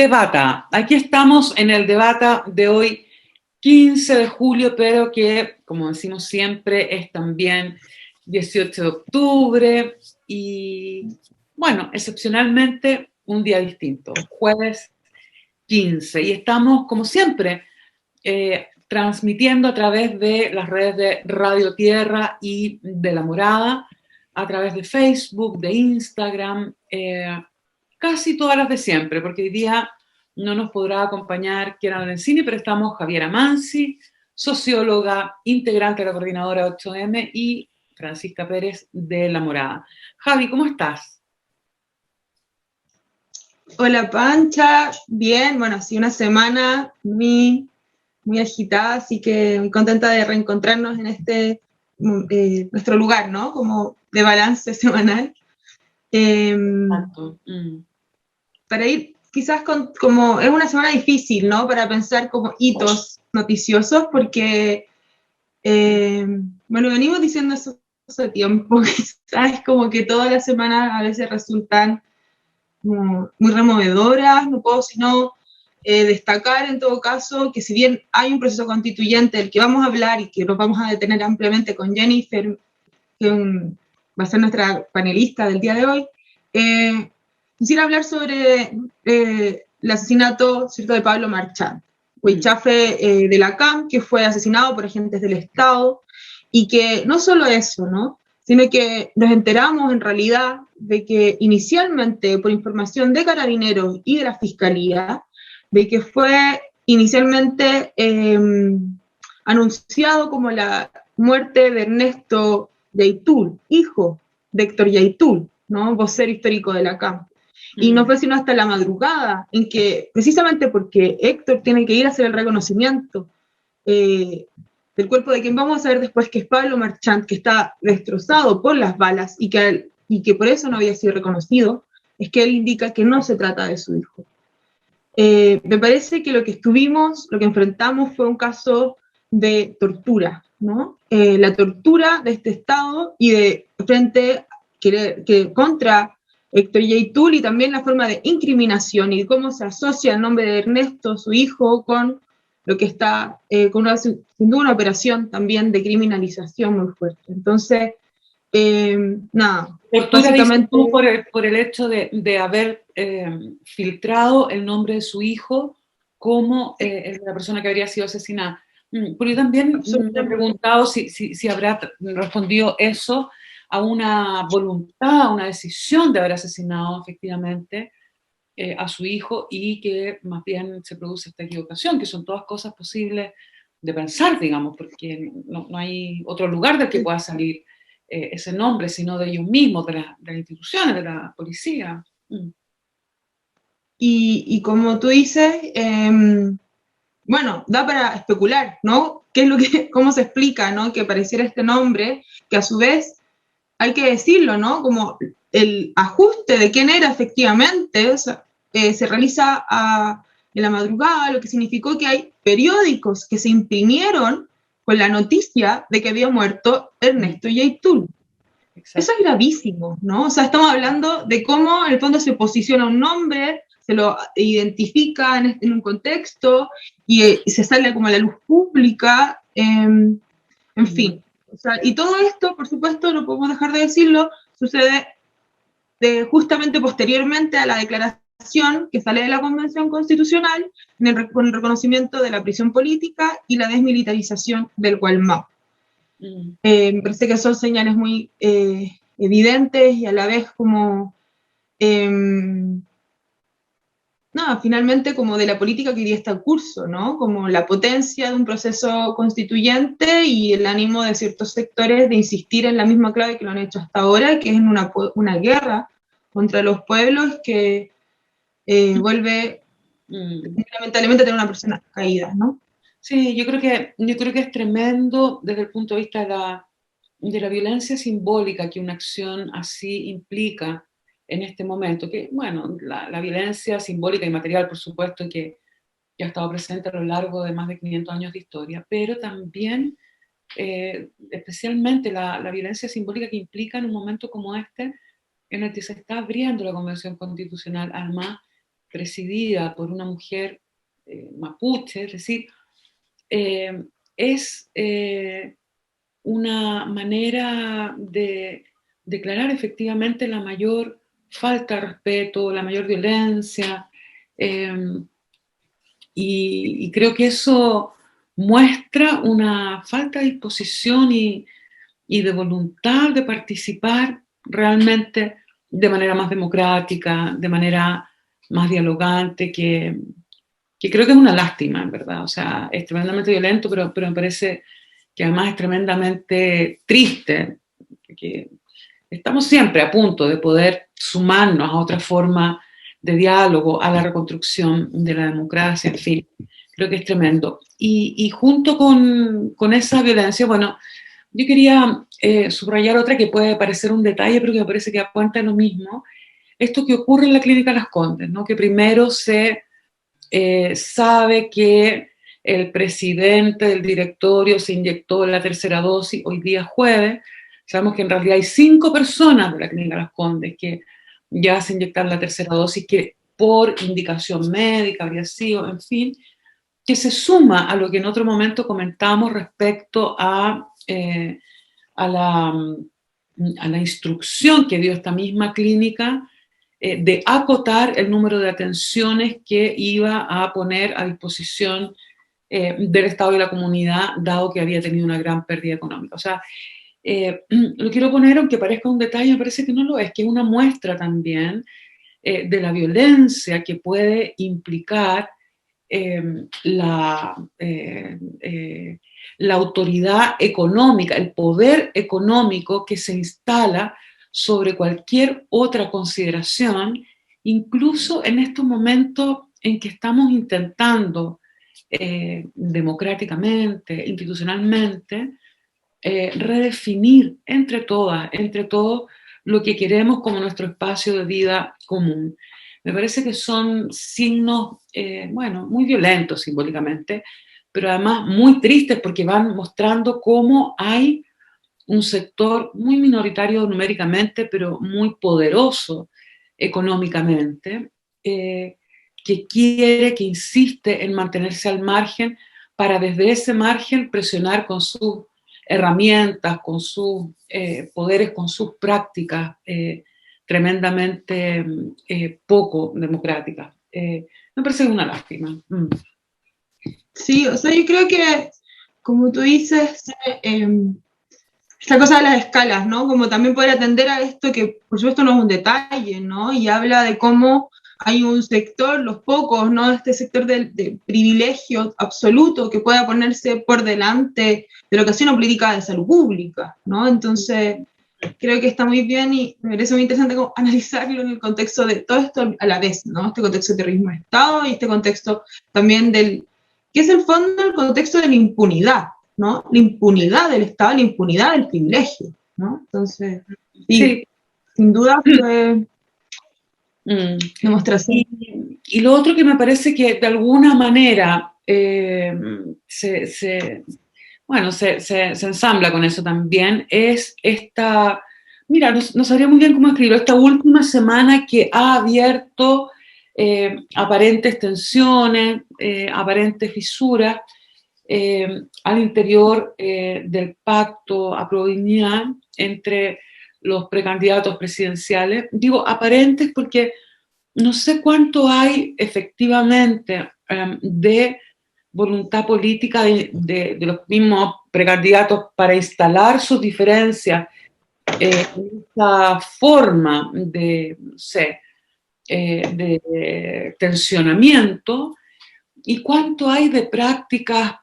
Debata. Aquí estamos en el Debata de hoy, 15 de julio, pero que, como decimos siempre, es también 18 de octubre y, bueno, excepcionalmente un día distinto, jueves 15. Y estamos, como siempre, transmitiendo a través de las redes de Radio Tierra y de La Morada, a través de Facebook, de Instagram, casi todas las de siempre, porque hoy día no nos podrá acompañar Kiara Lorenzini, pero estamos Javiera Mansi, socióloga, integrante de la coordinadora 8M, y Francisca Pérez de La Morada. Javi, ¿cómo estás? Hola Pancha, bien, bueno, ha sido una semana muy agitada, así que muy contenta de reencontrarnos en este, nuestro lugar, ¿no? Como de balance semanal. Exacto. Para ir quizás como, es una semana difícil, ¿no? Para pensar como hitos noticiosos, porque, bueno, venimos diciendo eso hace tiempo, quizás como que todas las semanas a veces resultan muy removedoras. No puedo sino destacar en todo caso que si bien hay un proceso constituyente del que vamos a hablar y que nos vamos a detener ampliamente con Jennifer, que va a ser nuestra panelista del día de hoy, quisiera hablar sobre el asesinato, ¿cierto?, de Pablo Marchand, huichafe de la CAM, que fue asesinado por agentes del Estado, y que no solo eso, ¿no?, sino que nos enteramos en realidad de que inicialmente, por información de Carabineros y de la Fiscalía, de que fue inicialmente anunciado como la muerte de Ernesto Yaitul, hijo de Héctor Yaitul, ¿no?, vocero histórico de la CAM. Y no fue sino hasta la madrugada en que, precisamente porque Héctor tiene que ir a hacer el reconocimiento del cuerpo de quien vamos a ver después, que es Pablo Marchand, que está destrozado por las balas y que por eso no había sido reconocido, es que él indica que no se trata de su hijo. Me parece que lo que enfrentamos fue un caso de tortura, ¿no? La tortura de este Estado y de frente contra Héctor Yaitul, y también la forma de incriminación y cómo se asocia el nombre de Ernesto, su hijo, con lo que está, con sin duda una operación también de criminalización muy fuerte. Entonces, nada. Tortura, dices tú, por el hecho de haber filtrado el nombre de su hijo como la persona que habría sido asesinada. Pero yo también me he preguntado si habrá respondido eso a una voluntad, a una decisión de haber asesinado efectivamente a su hijo, y que más bien se produce esta equivocación, que son todas cosas posibles de pensar, digamos, porque no hay otro lugar del que pueda salir ese nombre, sino de ellos mismos, de las instituciones, de la policía. Y como tú dices, bueno, da para especular, ¿no? ¿Qué es lo cómo se explica, ¿no?, que apareciera este nombre, que a su vez, hay que decirlo, ¿no?, como el ajuste de quién era efectivamente, o sea, se realiza en la madrugada, lo que significó que hay periódicos que se imprimieron con la noticia de que había muerto Ernesto Yaitul. Eso es gravísimo, ¿no? O sea, estamos hablando de cómo en el fondo se posiciona un nombre, se lo identifica en un contexto y se sale como a la luz pública, en fin. O sea, y todo esto, por supuesto, no podemos dejar de decirlo, sucede justamente posteriormente a la declaración que sale de la Convención Constitucional con el reconocimiento de la prisión política y la desmilitarización del Gualmao. Me parece que son señales muy evidentes y a la vez como, nada, finalmente como de la política que hoy día está en curso, ¿no? Como la potencia de un proceso constituyente y el ánimo de ciertos sectores de insistir en la misma clave que lo han hecho hasta ahora, que es en una guerra contra los pueblos que vuelve lamentablemente a tener una persona caída, ¿no? Sí, yo creo que es tremendo desde el punto de vista de la violencia simbólica que una acción así implica en este momento, que, bueno, la violencia simbólica y material, por supuesto, que ha estado presente a lo largo de más de 500 años de historia, pero también, especialmente la violencia simbólica que implica en un momento como este, en el que se está abriendo la Convención Constitucional, además, presidida por una mujer mapuche, es decir, es una manera de declarar efectivamente la mayor falta de respeto, la mayor violencia, y creo que eso muestra una falta de disposición y de voluntad de participar realmente de manera más democrática, de manera más dialogante, que creo que es una lástima, en verdad. O sea, es tremendamente violento, pero me parece que además es tremendamente triste, que estamos siempre a punto de poder sumarnos a otra forma de diálogo, a la reconstrucción de la democracia, en fin, creo que es tremendo. Y junto con esa violencia, bueno, yo quería subrayar otra que puede parecer un detalle, pero que me parece que apunta a lo mismo, esto que ocurre en la Clínica Las Condes, ¿no? Que primero se sabe que el presidente del directorio se inyectó la tercera dosis hoy día jueves. Sabemos que en realidad hay 5 personas de la Clínica Las Condes que ya se inyectaron la tercera dosis, que por indicación médica habría sido, en fin, que se suma a lo que en otro momento comentamos respecto a la instrucción que dio esta misma clínica de acotar el número de atenciones que iba a poner a disposición del Estado y la comunidad, dado que había tenido una gran pérdida económica. O sea, lo quiero poner, aunque parezca un detalle, me parece que no lo es, que es una muestra también de la violencia que puede implicar la, la autoridad económica, el poder económico que se instala sobre cualquier otra consideración, incluso en estos momentos en que estamos intentando democráticamente, institucionalmente, redefinir entre todas, entre todos, lo que queremos como nuestro espacio de vida común. Me parece que son signos, bueno, muy violentos simbólicamente, pero además muy tristes porque van mostrando cómo hay un sector muy minoritario numéricamente, pero muy poderoso económicamente, que quiere, que insiste en mantenerse al margen para desde ese margen presionar con sus herramientas, con sus poderes, con sus prácticas tremendamente poco democráticas. Me parece una lástima. Sí, o sea, yo creo que, como tú dices, esta cosa de las escalas, ¿no? Como también poder atender a esto que, por supuesto, no es un detalle, ¿no? Y habla de cómo hay un sector, los pocos, ¿no? Este sector de privilegio absoluto que pueda ponerse por delante de lo que hace una política de salud pública, ¿no? Entonces, creo que está muy bien y me parece muy interesante como analizarlo en el contexto de todo esto a la vez, ¿no? Este contexto de terrorismo de Estado y este contexto también del, que es el fondo, el contexto de la impunidad, ¿no? La impunidad del Estado, la impunidad del privilegio, ¿no? Entonces, sí. Sin duda fue demostración. Y lo otro que me parece que de alguna manera bueno, se ensambla con eso también, es esta, mira, no sabría muy bien cómo escribirlo, esta última semana que ha abierto aparentes tensiones, aparentes fisuras al interior del pacto aprobinal entre los precandidatos presidenciales. Digo aparentes porque no sé cuánto hay efectivamente de voluntad política de los mismos precandidatos para instalar sus diferencias en esta forma de, no sé, de tensionamiento, y cuánto hay de prácticas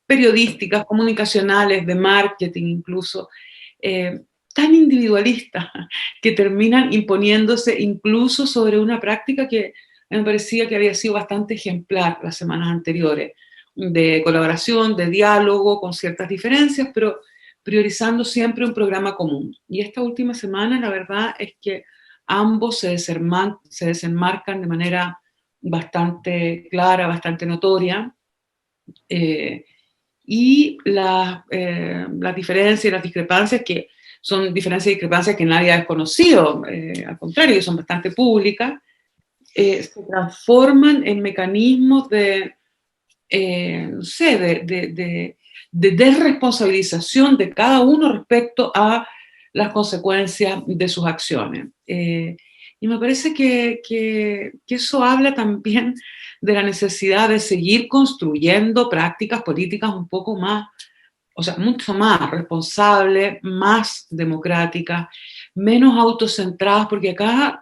periodísticas, comunicacionales, de marketing incluso, tan individualistas que terminan imponiéndose incluso sobre una práctica que me parecía que había sido bastante ejemplar las semanas anteriores, de colaboración, de diálogo, con ciertas diferencias, pero priorizando siempre un programa común. Y esta última semana la verdad es que ambos se desenmarcan de manera bastante clara, bastante notoria, y las diferencias y las discrepancias, que son diferencias y discrepancias que nadie ha desconocido, al contrario, que son bastante públicas, se transforman en mecanismos de, no sé, de desresponsabilización de cada uno respecto a las consecuencias de sus acciones. Y me parece que eso habla también de la necesidad de seguir construyendo prácticas políticas un poco más, o sea, mucho más responsables, más democráticas, menos autocentradas, porque acá,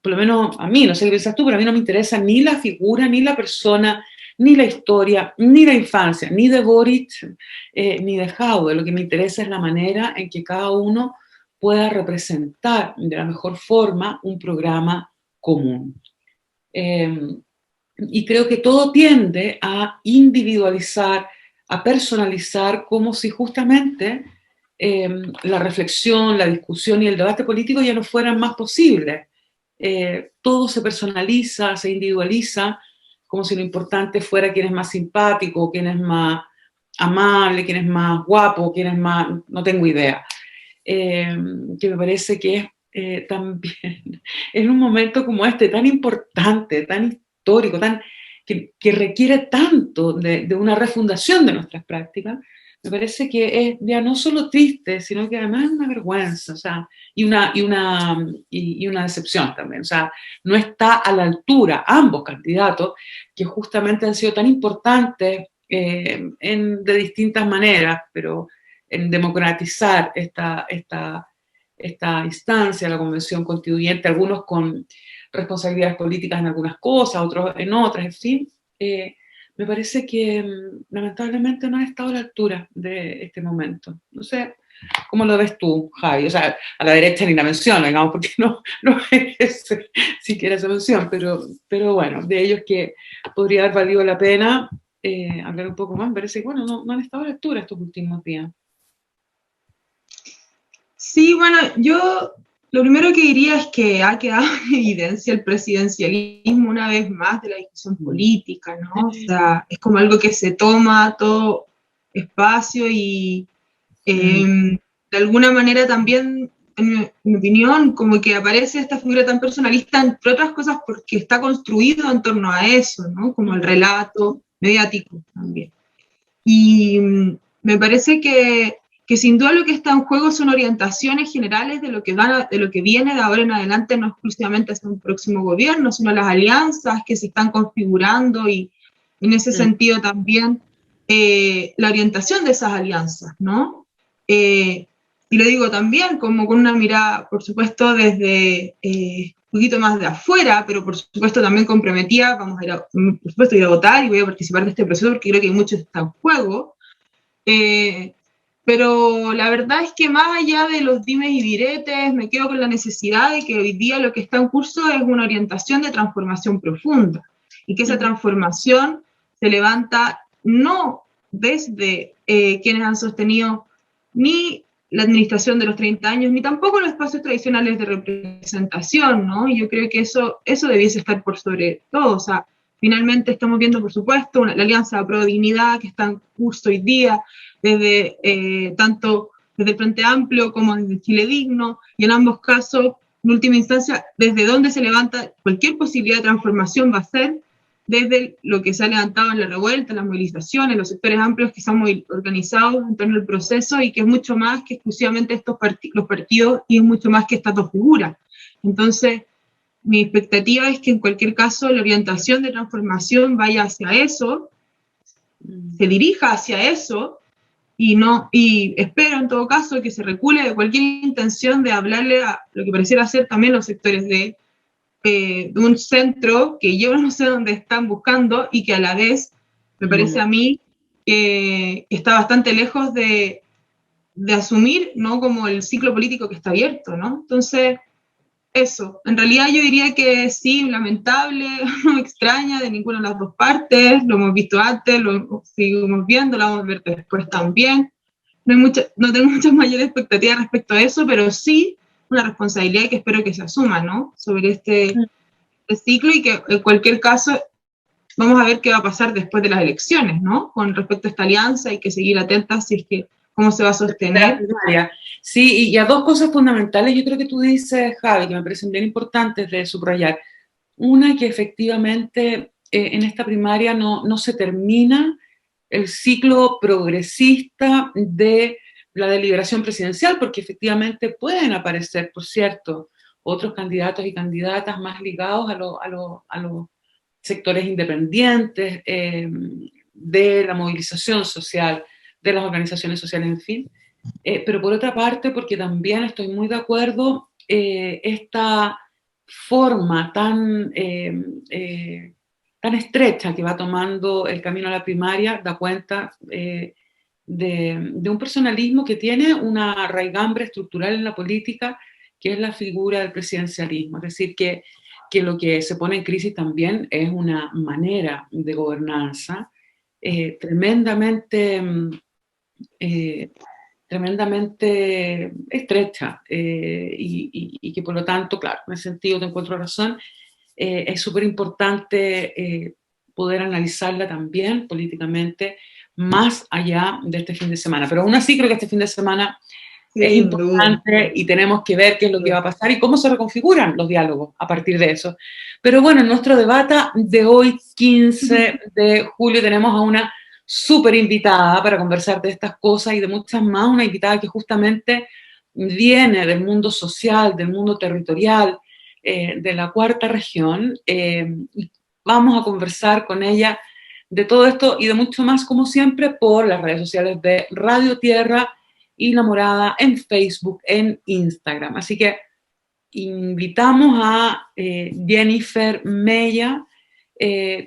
por lo menos a mí, no sé qué piensas tú, pero a mí no me interesa ni la figura, ni la persona, ni la historia, ni la infancia, ni de Boric, ni de Jaude. Lo que me interesa es la manera en que cada uno pueda representar de la mejor forma un programa común. Y creo que todo tiende a individualizar, a personalizar, como si justamente la reflexión, la discusión y el debate político ya no fueran más posibles. Todo se personaliza, se individualiza, como si lo importante fuera quién es más simpático, quién es más amable, quién es más guapo, quién es más, no tengo idea. Que me parece que es también en un momento como este, tan importante, tan histórico, que requiere tanto de una refundación de nuestras prácticas, me parece que es ya no solo triste, sino que además es una vergüenza, o sea, y una decepción también. O sea, no está a la altura ambos candidatos, que justamente han sido tan importantes de distintas maneras, pero en democratizar esta instancia, la Convención Constituyente, algunos con responsabilidades políticas en algunas cosas, otros en otras, en fin. Me parece que lamentablemente no han estado a la altura de este momento. No sé cómo lo ves tú, Javi. O sea, a la derecha ni la menciono, digamos, porque no es siquiera esa mención, pero bueno, de ellos que podría haber valido la pena hablar un poco más. Me parece que, bueno, no han estado a la altura estos últimos días. Sí, bueno, yo lo primero que diría es que ha quedado en evidencia el presidencialismo una vez más de la discusión política, ¿no? O sea, es como algo que se toma todo espacio y de alguna manera también, en mi opinión, como que aparece esta figura tan personalista, entre otras cosas porque está construido en torno a eso, ¿no? Como el relato mediático también. Y me parece que sin duda lo que está en juego son orientaciones generales de lo que viene de ahora en adelante, no exclusivamente hacia un próximo gobierno, sino las alianzas que se están configurando y en ese sentido también la orientación de esas alianzas, ¿no? Y lo digo también como con una mirada, por supuesto, desde un poquito más de afuera, pero por supuesto también comprometida, vamos a ir por supuesto, ir a votar y voy a participar de este proceso porque creo que mucho está en juego. Pero la verdad es que más allá de los dimes y diretes, me quedo con la necesidad de que hoy día lo que está en curso es una orientación de transformación profunda y que esa transformación se levanta no desde quienes han sostenido ni la administración de los 30 años, ni tampoco los espacios tradicionales de representación, ¿no? Y yo creo que eso debiese estar por sobre todo. O sea, finalmente estamos viendo, por supuesto, la Alianza Pro Dignidad que está en curso hoy día, desde tanto desde el Frente Amplio como desde Chile Digno, y en ambos casos, en última instancia, desde donde se levanta cualquier posibilidad de transformación va a ser desde lo que se ha levantado en la revuelta, las movilizaciones, los sectores amplios que se han organizado en torno al proceso y que es mucho más que exclusivamente los partidos y es mucho más que estas dos figuras. Entonces, mi expectativa es que en cualquier caso la orientación de transformación vaya hacia eso, se dirija hacia eso, y espero en todo caso que se recule de cualquier intención de hablarle a lo que pareciera ser también los sectores de un centro que yo no sé dónde están buscando y que a la vez me parece a mí que está bastante lejos de asumir, ¿no? Como el ciclo político que está abierto, ¿no? Entonces, eso, en realidad yo diría que sí, lamentable, no me extraña de ninguna de las dos partes, lo hemos visto antes, lo seguimos viendo, lo vamos a ver después también. No tengo muchas mayores expectativas respecto a eso, pero sí una responsabilidad que espero que se asuma, ¿no? Sobre este ciclo y que en cualquier caso vamos a ver qué va a pasar después de las elecciones, ¿no? Con respecto a esta alianza hay que seguir atentas si es que cómo se va a sostener. Sí, y a dos cosas fundamentales, yo creo que tú dices, Javi, que me parecen bien importantes de subrayar. Una, que efectivamente en esta primaria no se termina el ciclo progresista de la deliberación presidencial, porque efectivamente pueden aparecer, por cierto, otros candidatos y candidatas más ligados a los sectores independientes, de la movilización social, de las organizaciones sociales, en fin. Pero por otra parte, porque también estoy muy de acuerdo, esta forma tan estrecha que va tomando el camino a la primaria da cuenta de un personalismo que tiene una raigambre estructural en la política, que es la figura del presidencialismo. Es decir, que lo que se pone en crisis también es una manera de gobernanza tremendamente tremendamente estrecha y que por lo tanto, claro, en ese sentido te encuentro razón, es súper importante poder analizarla también políticamente más allá de este fin de semana. Pero aún así creo que este fin de semana es importante y tenemos que ver qué es lo que va a pasar y cómo se reconfiguran los diálogos a partir de eso. Pero bueno, en nuestro debate de hoy, 15 de julio, tenemos a una súper invitada para conversar de estas cosas y de muchas más, una invitada que justamente viene del mundo social, del mundo territorial, de la cuarta región, y vamos a conversar con ella de todo esto y de mucho más, como siempre, por las redes sociales de Radio Tierra y La Morada, en Facebook, en Instagram. Así que invitamos a Jennifer Mella,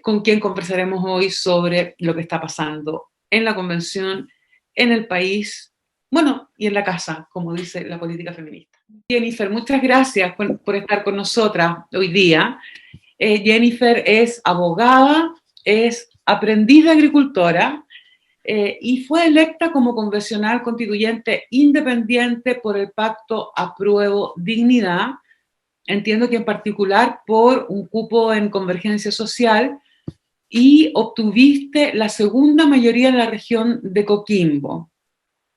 con quien conversaremos hoy sobre lo que está pasando en la convención, en el país, bueno, y en la casa, como dice la política feminista. Jennifer, muchas gracias por estar con nosotras hoy día. Jennifer es abogada, es aprendiz de agricultora, y fue electa como convencional constituyente independiente por el pacto Apruebo Dignidad, entiendo que en particular por un cupo en Convergencia Social, y obtuviste la segunda mayoría en la región de Coquimbo.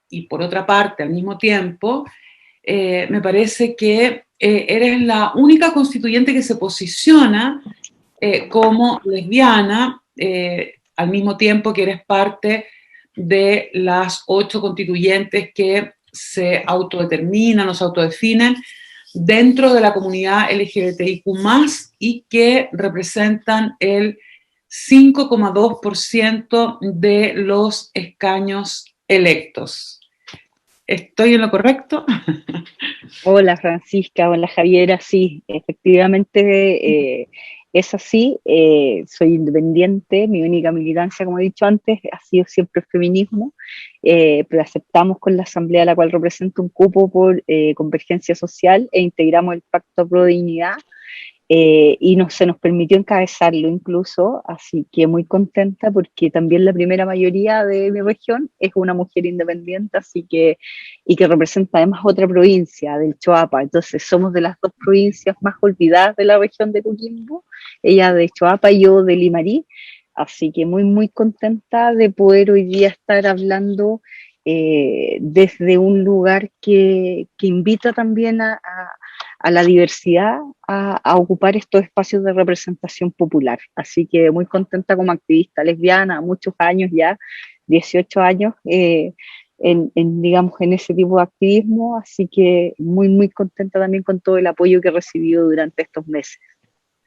Y por otra parte, al mismo tiempo, me parece que eres la única constituyente que se posiciona como lesbiana, al mismo tiempo que eres parte de las 8 constituyentes que se autodeterminan o se autodefinen dentro de la comunidad LGBTIQ+, y que representan el 5,2% de los escaños electos. ¿Estoy en lo correcto? Hola Francisca, hola Javiera, sí, efectivamente es así, soy independiente, mi única militancia, como he dicho antes, ha sido siempre el feminismo, pero aceptamos con la asamblea a la cual represento un cupo por Convergencia Social e integramos el Pacto Pro Dignidad. Y se nos permitió encabezarlo incluso, así que muy contenta porque también la primera mayoría de mi región es una mujer independiente, y que representa además otra provincia, del Choapa. Entonces somos de las 2 provincias más olvidadas de la región de Coquimbo, ella de Choapa y yo de Limarí, así que muy contenta de poder hoy día estar hablando desde un lugar que invita también a la diversidad a ocupar estos espacios de representación popular. Así que muy contenta como activista lesbiana, muchos años ya, 18 años digamos, en ese tipo de activismo, así que muy contenta también con todo el apoyo que he recibido durante estos meses.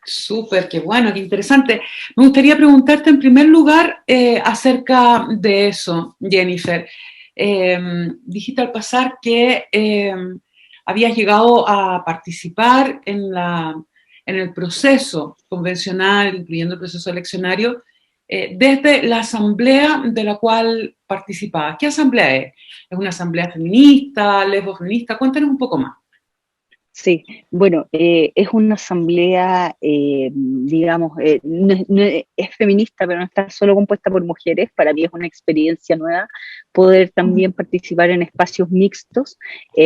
Súper, qué bueno, qué interesante. Me gustaría preguntarte en primer lugar acerca de eso, Jennifer. Dijiste al pasar que habías llegado a participar en el proceso convencional, incluyendo el proceso eleccionario, desde la asamblea de la cual participabas. ¿Qué asamblea es? ¿Es una asamblea feminista, lesbofeminista? Cuéntanos un poco más. Sí, bueno, es una asamblea, digamos, no es feminista, pero no está solo compuesta por mujeres. Para mí es una experiencia nueva poder también participar en espacios mixtos.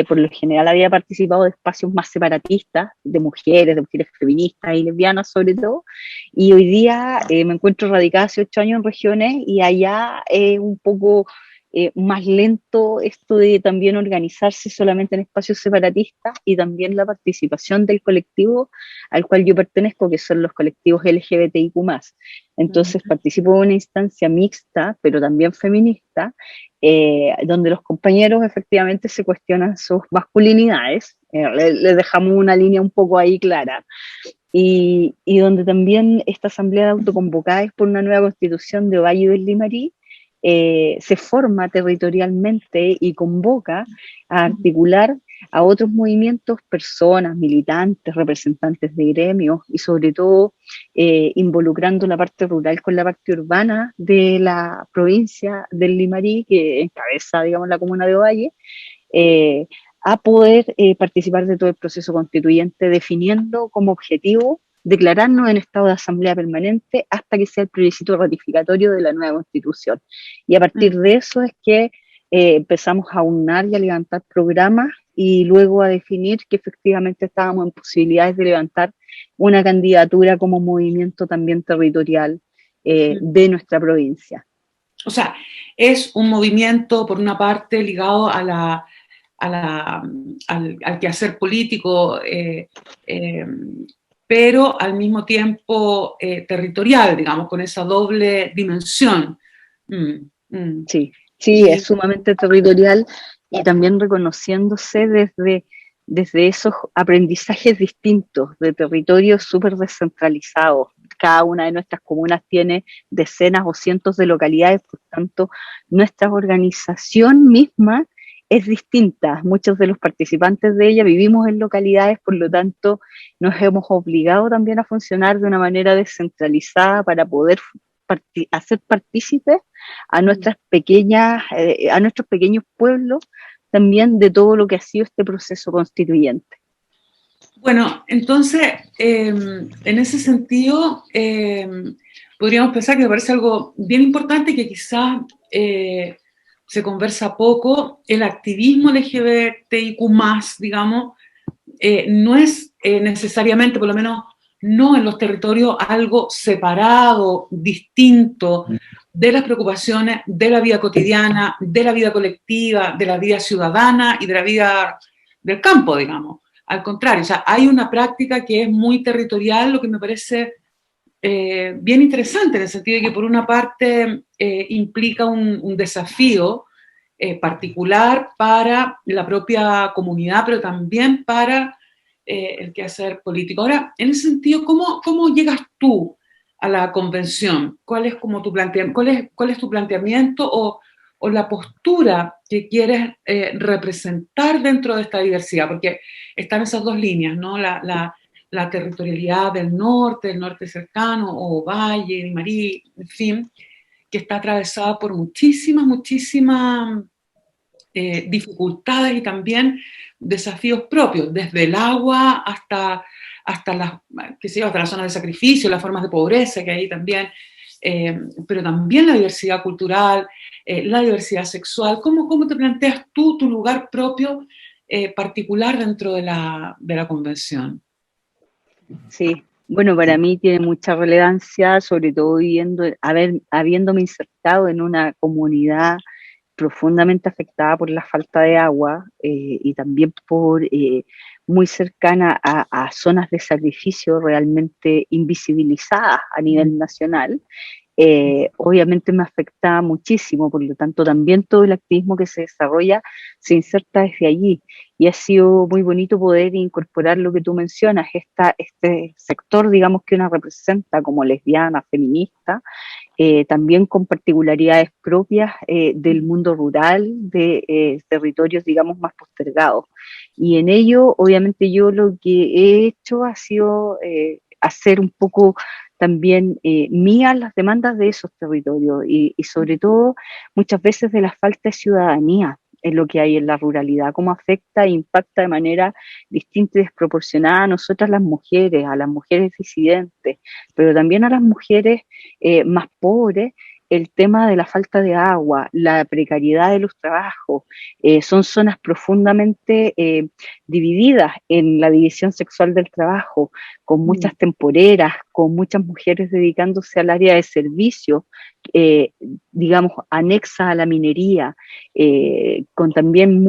Por lo general había participado de espacios más separatistas, de mujeres feministas y lesbianas sobre todo, y hoy día me encuentro radicada hace 8 años en regiones y allá un poco más lento esto de también organizarse solamente en espacios separatistas y también la participación del colectivo al cual yo pertenezco, que son los colectivos LGBTIQ+. Entonces participo en una instancia mixta, pero también feminista, donde los compañeros efectivamente se cuestionan sus masculinidades, les dejamos una línea un poco ahí clara, y donde también esta asamblea de autoconvocadas por una nueva constitución de Ovalle del Limarí se forma territorialmente y convoca a articular a otros movimientos, personas, militantes, representantes de gremios y sobre todo involucrando la parte rural con la parte urbana de la provincia del Limarí, que encabeza, digamos, la comuna de Ovalle, eh, a poder participar de todo el proceso constituyente, definiendo como objetivo declararnos en estado de asamblea permanente hasta que sea el plebiscito ratificatorio de la nueva constitución. Y a partir de eso es que empezamos a aunar y a levantar programas y luego a definir que efectivamente estábamos en posibilidades de levantar una candidatura como movimiento también territorial de nuestra provincia. O sea, es un movimiento, por una parte, ligado al quehacer político, pero al mismo tiempo territorial, digamos, con esa doble dimensión. Sí, es sumamente territorial y también reconociéndose desde esos aprendizajes distintos de territorios súper descentralizados. Cada una de nuestras comunas tiene decenas o cientos de localidades, por tanto, nuestra organización misma es distinta. Muchos de los participantes de ella vivimos en localidades, por lo tanto, nos hemos obligado también a funcionar de una manera descentralizada para poder hacer partícipes a nuestras pequeñas, a nuestros pequeños pueblos también de todo lo que ha sido este proceso constituyente. Bueno, entonces, en ese sentido, podríamos pensar que me parece algo bien importante que quizás se conversa poco. El activismo LGBTIQ+, digamos, no es necesariamente, por lo menos no en los territorios, algo separado, distinto de las preocupaciones de la vida cotidiana, de la vida colectiva, de la vida ciudadana y de la vida del campo, digamos. Al contrario, o sea, hay una práctica que es muy territorial, lo que me parece bien interesante, en el sentido de que por una parte implica un desafío particular para la propia comunidad, pero también para el quehacer político. Ahora, en ese sentido, ¿cómo llegas tú a la convención? ¿Cuál es como tu planteamiento? ¿Cuál es tu planteamiento o la postura que quieres representar dentro de esta diversidad? Porque están esas dos líneas, ¿no? La territorialidad del norte cercano, o Valle, Limarí, en fin, que está atravesada por muchísimas dificultades y también desafíos propios, desde el agua hasta las zonas de sacrificio, las formas de pobreza que hay también, pero también la diversidad cultural, la diversidad sexual. ¿Cómo te planteas tú tu lugar propio particular dentro de la convención? Sí, bueno, para mí tiene mucha relevancia, sobre todo habiéndome insertado en una comunidad profundamente afectada por la falta de agua y también por muy cercana a zonas de sacrificio realmente invisibilizadas a nivel nacional. Obviamente me afecta muchísimo, por lo tanto también todo el activismo que se desarrolla se inserta desde allí y ha sido muy bonito poder incorporar lo que tú mencionas, este sector, digamos, que una representa como lesbiana, feminista, también con particularidades propias del mundo rural, de territorios, digamos, más postergados. Y en ello, obviamente yo lo que he hecho ha sido hacer un poco también mías las demandas de esos territorios y sobre todo muchas veces de la falta de ciudadanía en lo que hay en la ruralidad, cómo afecta e impacta de manera distinta y desproporcionada a nosotras las mujeres, a las mujeres disidentes, pero también a las mujeres más pobres el tema de la falta de agua, la precariedad de los trabajos, son zonas profundamente divididas en la división sexual del trabajo, con muchas temporeras, con muchas mujeres dedicándose al área de servicio, eh, digamos, anexa a la minería, con también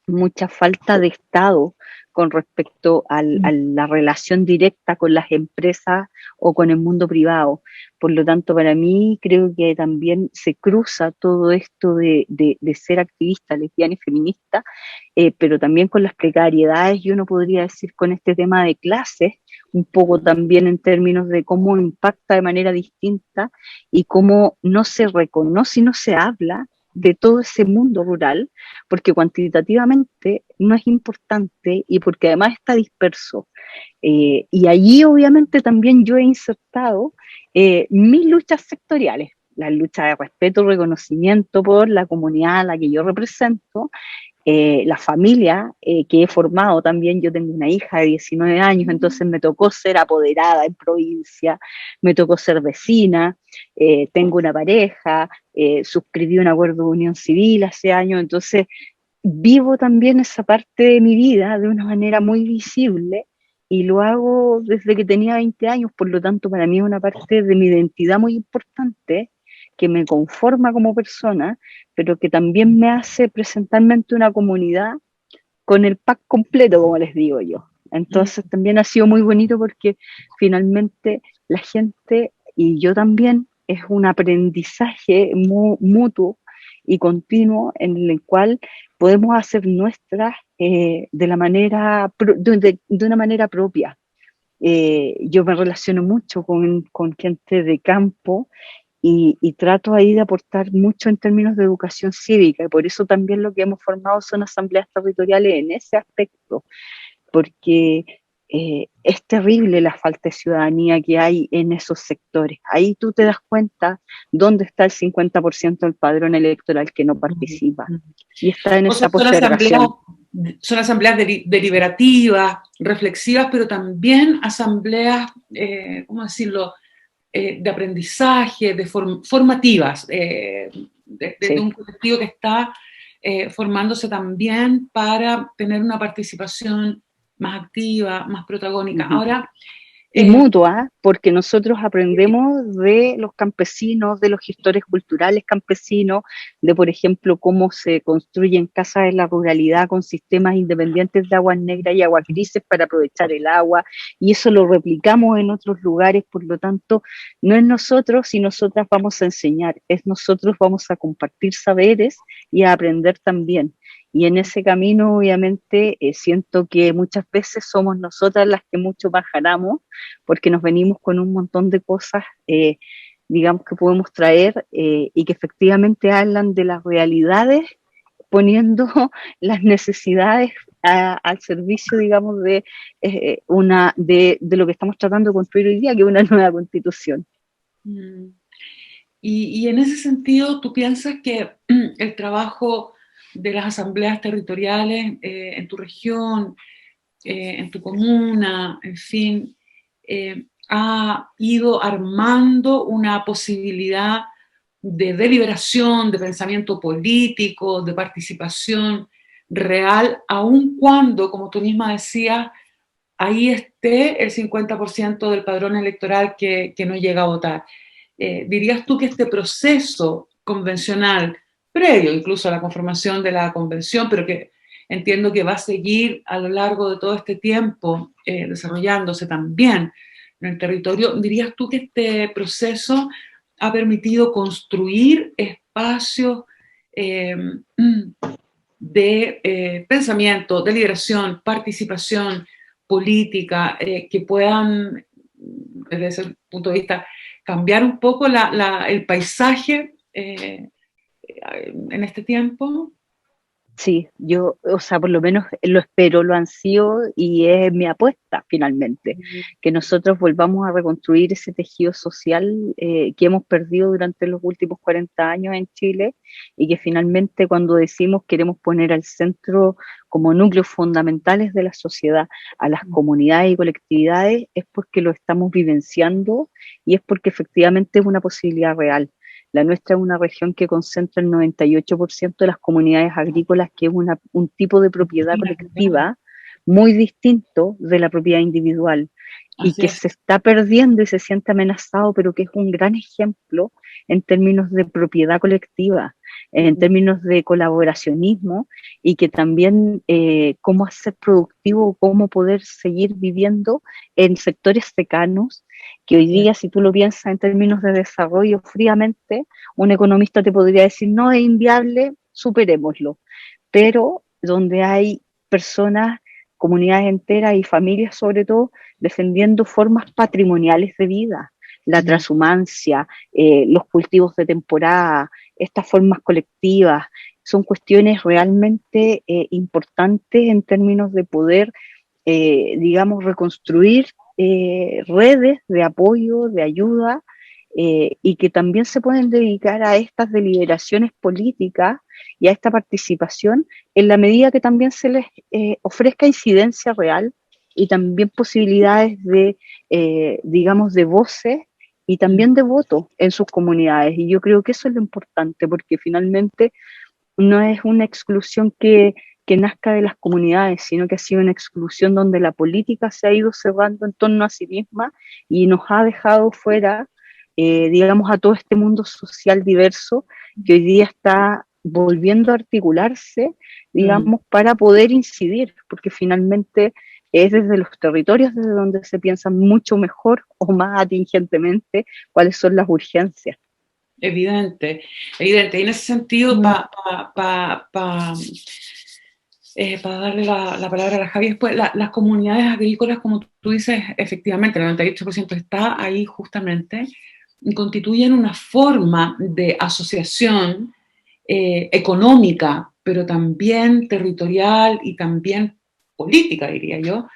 mucha falta de Estado con respecto a la relación directa con las empresas o con el mundo privado. Por lo tanto, para mí creo que también se cruza todo esto de ser activista, lesbiana y feminista, pero también con las precariedades, y uno podría decir con este tema de clases, un poco también en términos de cómo impacta de manera distinta y cómo no se reconoce y no se habla de todo ese mundo rural, porque cuantitativamente no es importante y porque además está disperso. Y allí obviamente también yo he insertado mis luchas sectoriales, la lucha de respeto y reconocimiento por la comunidad a la que yo represento, la familia que he formado también. Yo tengo una hija de 19 años, entonces me tocó ser apoderada en provincia, me tocó ser vecina, tengo una pareja, suscribí un acuerdo de unión civil hace años, entonces vivo también esa parte de mi vida de una manera muy visible y lo hago desde que tenía 20 años, por lo tanto para mí es una parte de mi identidad muy importante que me conforma como persona, pero que también me hace presentarme ante una comunidad con el pack completo, como les digo yo. Entonces también ha sido muy bonito porque finalmente la gente y yo también es un aprendizaje mutuo y continuo en el cual podemos hacer nuestras de una manera propia. Yo me relaciono mucho con gente de campo y trato ahí de aportar mucho en términos de educación cívica, y por eso también lo que hemos formado son asambleas territoriales en ese aspecto, porque es terrible la falta de ciudadanía que hay en esos sectores. Ahí tú te das cuenta dónde está el 50% del padrón electoral que no participa, y está en O sea, esa postergación. son asambleas deliberativas, reflexivas, pero también asambleas, ¿cómo decirlo?, de aprendizaje, formativas, de un Sí. colectivo que está formándose también para tener una participación más activa, más protagónica. Uh-huh. Ahora, Y mutua, porque nosotros aprendemos de los campesinos, de los gestores culturales campesinos, de, por ejemplo, cómo se construyen casas en la ruralidad con sistemas independientes de aguas negras y aguas grises para aprovechar el agua, y eso lo replicamos en otros lugares. Por lo tanto, no es nosotros y nosotras vamos a enseñar, es nosotros vamos a compartir saberes y a aprender también. Y en ese camino, obviamente, siento que muchas veces somos nosotras las que mucho más ganamos, porque nos venimos con un montón de cosas, digamos, que podemos traer y que efectivamente hablan de las realidades, poniendo las necesidades al servicio, digamos, de lo que estamos tratando de construir hoy día, que es una nueva constitución. Y en ese sentido, ¿tú piensas que el trabajo de las asambleas territoriales en tu región, en tu comuna, en fin, ha ido armando una posibilidad de deliberación, de pensamiento político, de participación real, aun cuando, como tú misma decías, ahí esté el 50% del padrón electoral que no llega a votar? ¿Dirías tú que este proceso convencional, previo incluso a la conformación de la convención, pero que entiendo que va a seguir a lo largo de todo este tiempo desarrollándose también en el territorio, dirías tú que este proceso ha permitido construir espacios de pensamiento, deliberación, participación política, que puedan, desde ese punto de vista, cambiar un poco el paisaje en este tiempo? Sí, yo, o sea, por lo menos lo espero, lo ansío y es mi apuesta finalmente, que nosotros volvamos a reconstruir ese tejido social que hemos perdido durante los últimos 40 años en Chile y que finalmente cuando decimos queremos poner al centro como núcleos fundamentales de la sociedad a las comunidades y colectividades es porque lo estamos vivenciando y es porque efectivamente es una posibilidad real. La nuestra es una región que concentra el 98% de las comunidades agrícolas, que es un tipo de propiedad colectiva muy distinto de la propiedad individual y Así que es. se está perdiendo y se siente amenazado, pero que es un gran ejemplo en términos de propiedad colectiva, en términos de colaboracionismo y que también cómo hacer productivo, cómo poder seguir viviendo en sectores cercanos que hoy día, si tú lo piensas en términos de desarrollo fríamente, un economista te podría decir, no, es inviable, superémoslo. Pero donde hay personas, comunidades enteras y familias sobre todo, defendiendo formas patrimoniales de vida, la transhumancia, los cultivos de temporada, estas formas colectivas, son cuestiones realmente importantes en términos de poder digamos, reconstruir redes de apoyo, de ayuda, y que también se pueden dedicar a estas deliberaciones políticas y a esta participación en la medida que también se les ofrezca incidencia real y también posibilidades de, digamos, de voces y también de voto en sus comunidades. Y yo creo que eso es lo importante, porque finalmente no es una exclusión que nazca de las comunidades, sino que ha sido una exclusión donde la política se ha ido cerrando en torno a sí misma y nos ha dejado fuera, digamos, a todo este mundo social diverso que hoy día está volviendo a articularse, digamos, para poder incidir, porque finalmente es desde los territorios desde donde se piensa mucho mejor o más atingentemente cuáles son las urgencias. Evidente, evidente. Y en ese sentido, para darle la palabra a la Javi, después, las comunidades agrícolas, como tú dices, efectivamente, el 98% está ahí justamente, y constituyen una forma de asociación económica, pero también territorial y también política, diría yo,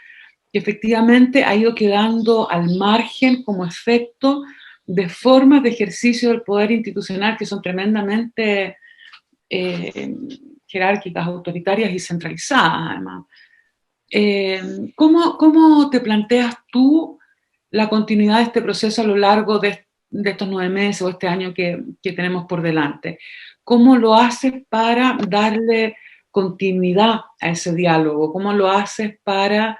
que efectivamente ha ido quedando al margen como efecto de formas de ejercicio del poder institucional que son tremendamente jerárquicas, autoritarias y centralizadas, además. ¿Cómo te planteas tú la continuidad de este proceso a lo largo de estos 9 meses o este año que tenemos por delante? ¿Cómo lo haces para darle continuidad a ese diálogo? ¿Cómo lo haces para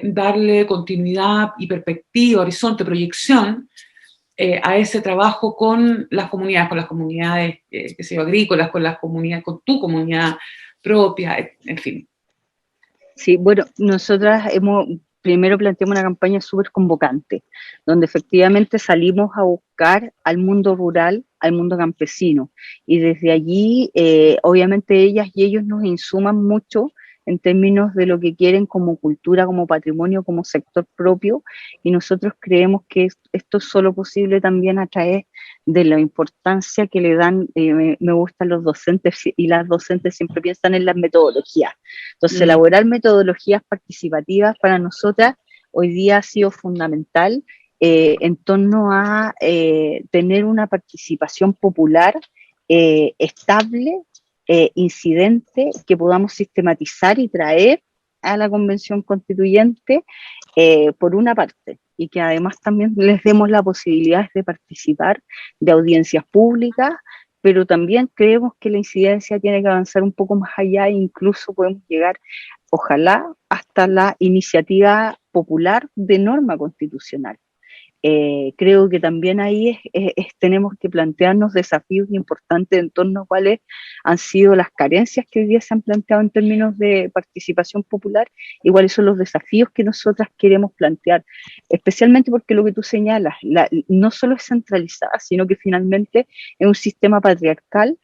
darle continuidad y perspectiva, horizonte, proyección a ese trabajo con las comunidades, qué sé yo, agrícolas, con las comunidades, con tu comunidad propia, en fin? Sí, bueno, nosotras primero planteamos una campaña súper convocante, donde efectivamente salimos a buscar al mundo rural, al mundo campesino, y desde allí, obviamente ellas y ellos nos insuman mucho en términos de lo que quieren como cultura, como patrimonio, como sector propio, y nosotros creemos que esto es solo posible también a través de la importancia que le dan, me gustan los docentes y las docentes siempre piensan en las metodologías. Entonces, elaborar metodologías participativas para nosotras hoy día ha sido fundamental en torno a tener una participación popular estable, incidente, que podamos sistematizar y traer a la Convención Constituyente, por una parte, y que además también les demos la posibilidad de participar de audiencias públicas, pero también creemos que la incidencia tiene que avanzar un poco más allá e incluso podemos llegar, ojalá, hasta la iniciativa popular de norma constitucional. Creo que también ahí tenemos que plantearnos desafíos importantes en torno a cuáles han sido las carencias que hoy día se han planteado en términos de participación popular y cuáles son los desafíos que nosotras queremos plantear, especialmente porque lo que tú señalas, no solo es centralizada, sino que finalmente es un sistema patriarcal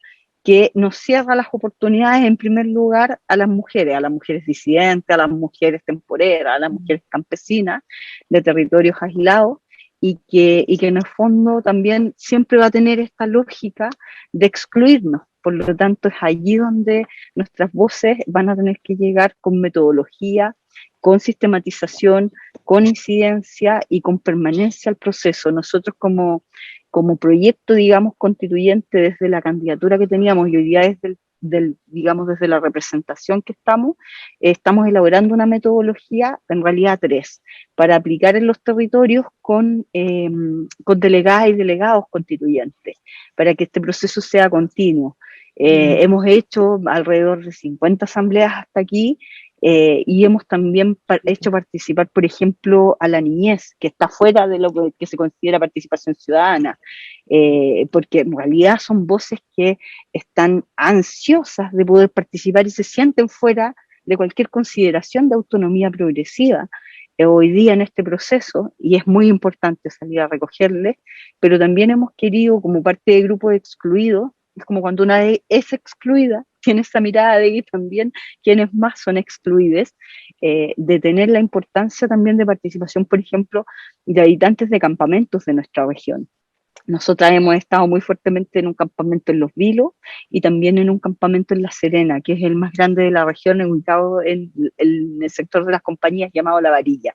que nos cierra las oportunidades en primer lugar a las mujeres disidentes, a las mujeres temporeras, a las mujeres campesinas de territorios aislados, y que en el fondo también siempre va a tener esta lógica de excluirnos, Por lo tanto, es allí donde nuestras voces van a tener que llegar con metodología, con sistematización, con incidencia y con permanencia al proceso. Nosotros como proyecto, digamos, constituyente desde la candidatura que teníamos y hoy día digamos, desde la representación que estamos elaborando una metodología, en realidad 3, para aplicar en los territorios con delegadas y delegados constituyentes, para que este proceso sea continuo. Hemos hecho alrededor de 50 asambleas hasta aquí, y hemos también hecho participar, por ejemplo, a la niñez, que está fuera de lo que se considera participación ciudadana, porque en realidad son voces que están ansiosas de poder participar y se sienten fuera de cualquier consideración de autonomía progresiva hoy día en este proceso, y es muy importante salir a recogerles, pero también hemos querido, como parte del grupo de excluidos, es como cuando una es excluida, tiene esa mirada de que también quienes más son excluidos, de tener la importancia también de participación, por ejemplo, de habitantes de campamentos de nuestra región. Nosotras hemos estado muy fuertemente en un campamento en Los Vilos y también en un campamento en La Serena, que es el más grande de la región, ubicado en el sector de las compañías llamado La Varilla,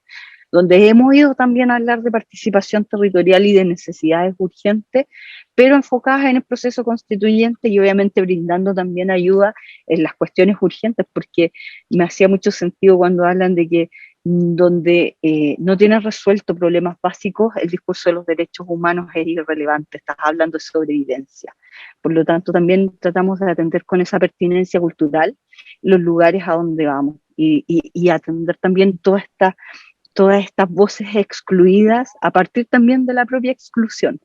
donde hemos ido también a hablar de participación territorial y de necesidades urgentes, pero enfocadas en el proceso constituyente y obviamente brindando también ayuda en las cuestiones urgentes, porque me hacía mucho sentido cuando hablan de que donde no tienen resuelto problemas básicos, el discurso de los derechos humanos es irrelevante, estás hablando de sobrevivencia. Por lo tanto, también tratamos de atender con esa pertinencia cultural los lugares a donde vamos y atender también todas estas voces excluidas a partir también de la propia exclusión.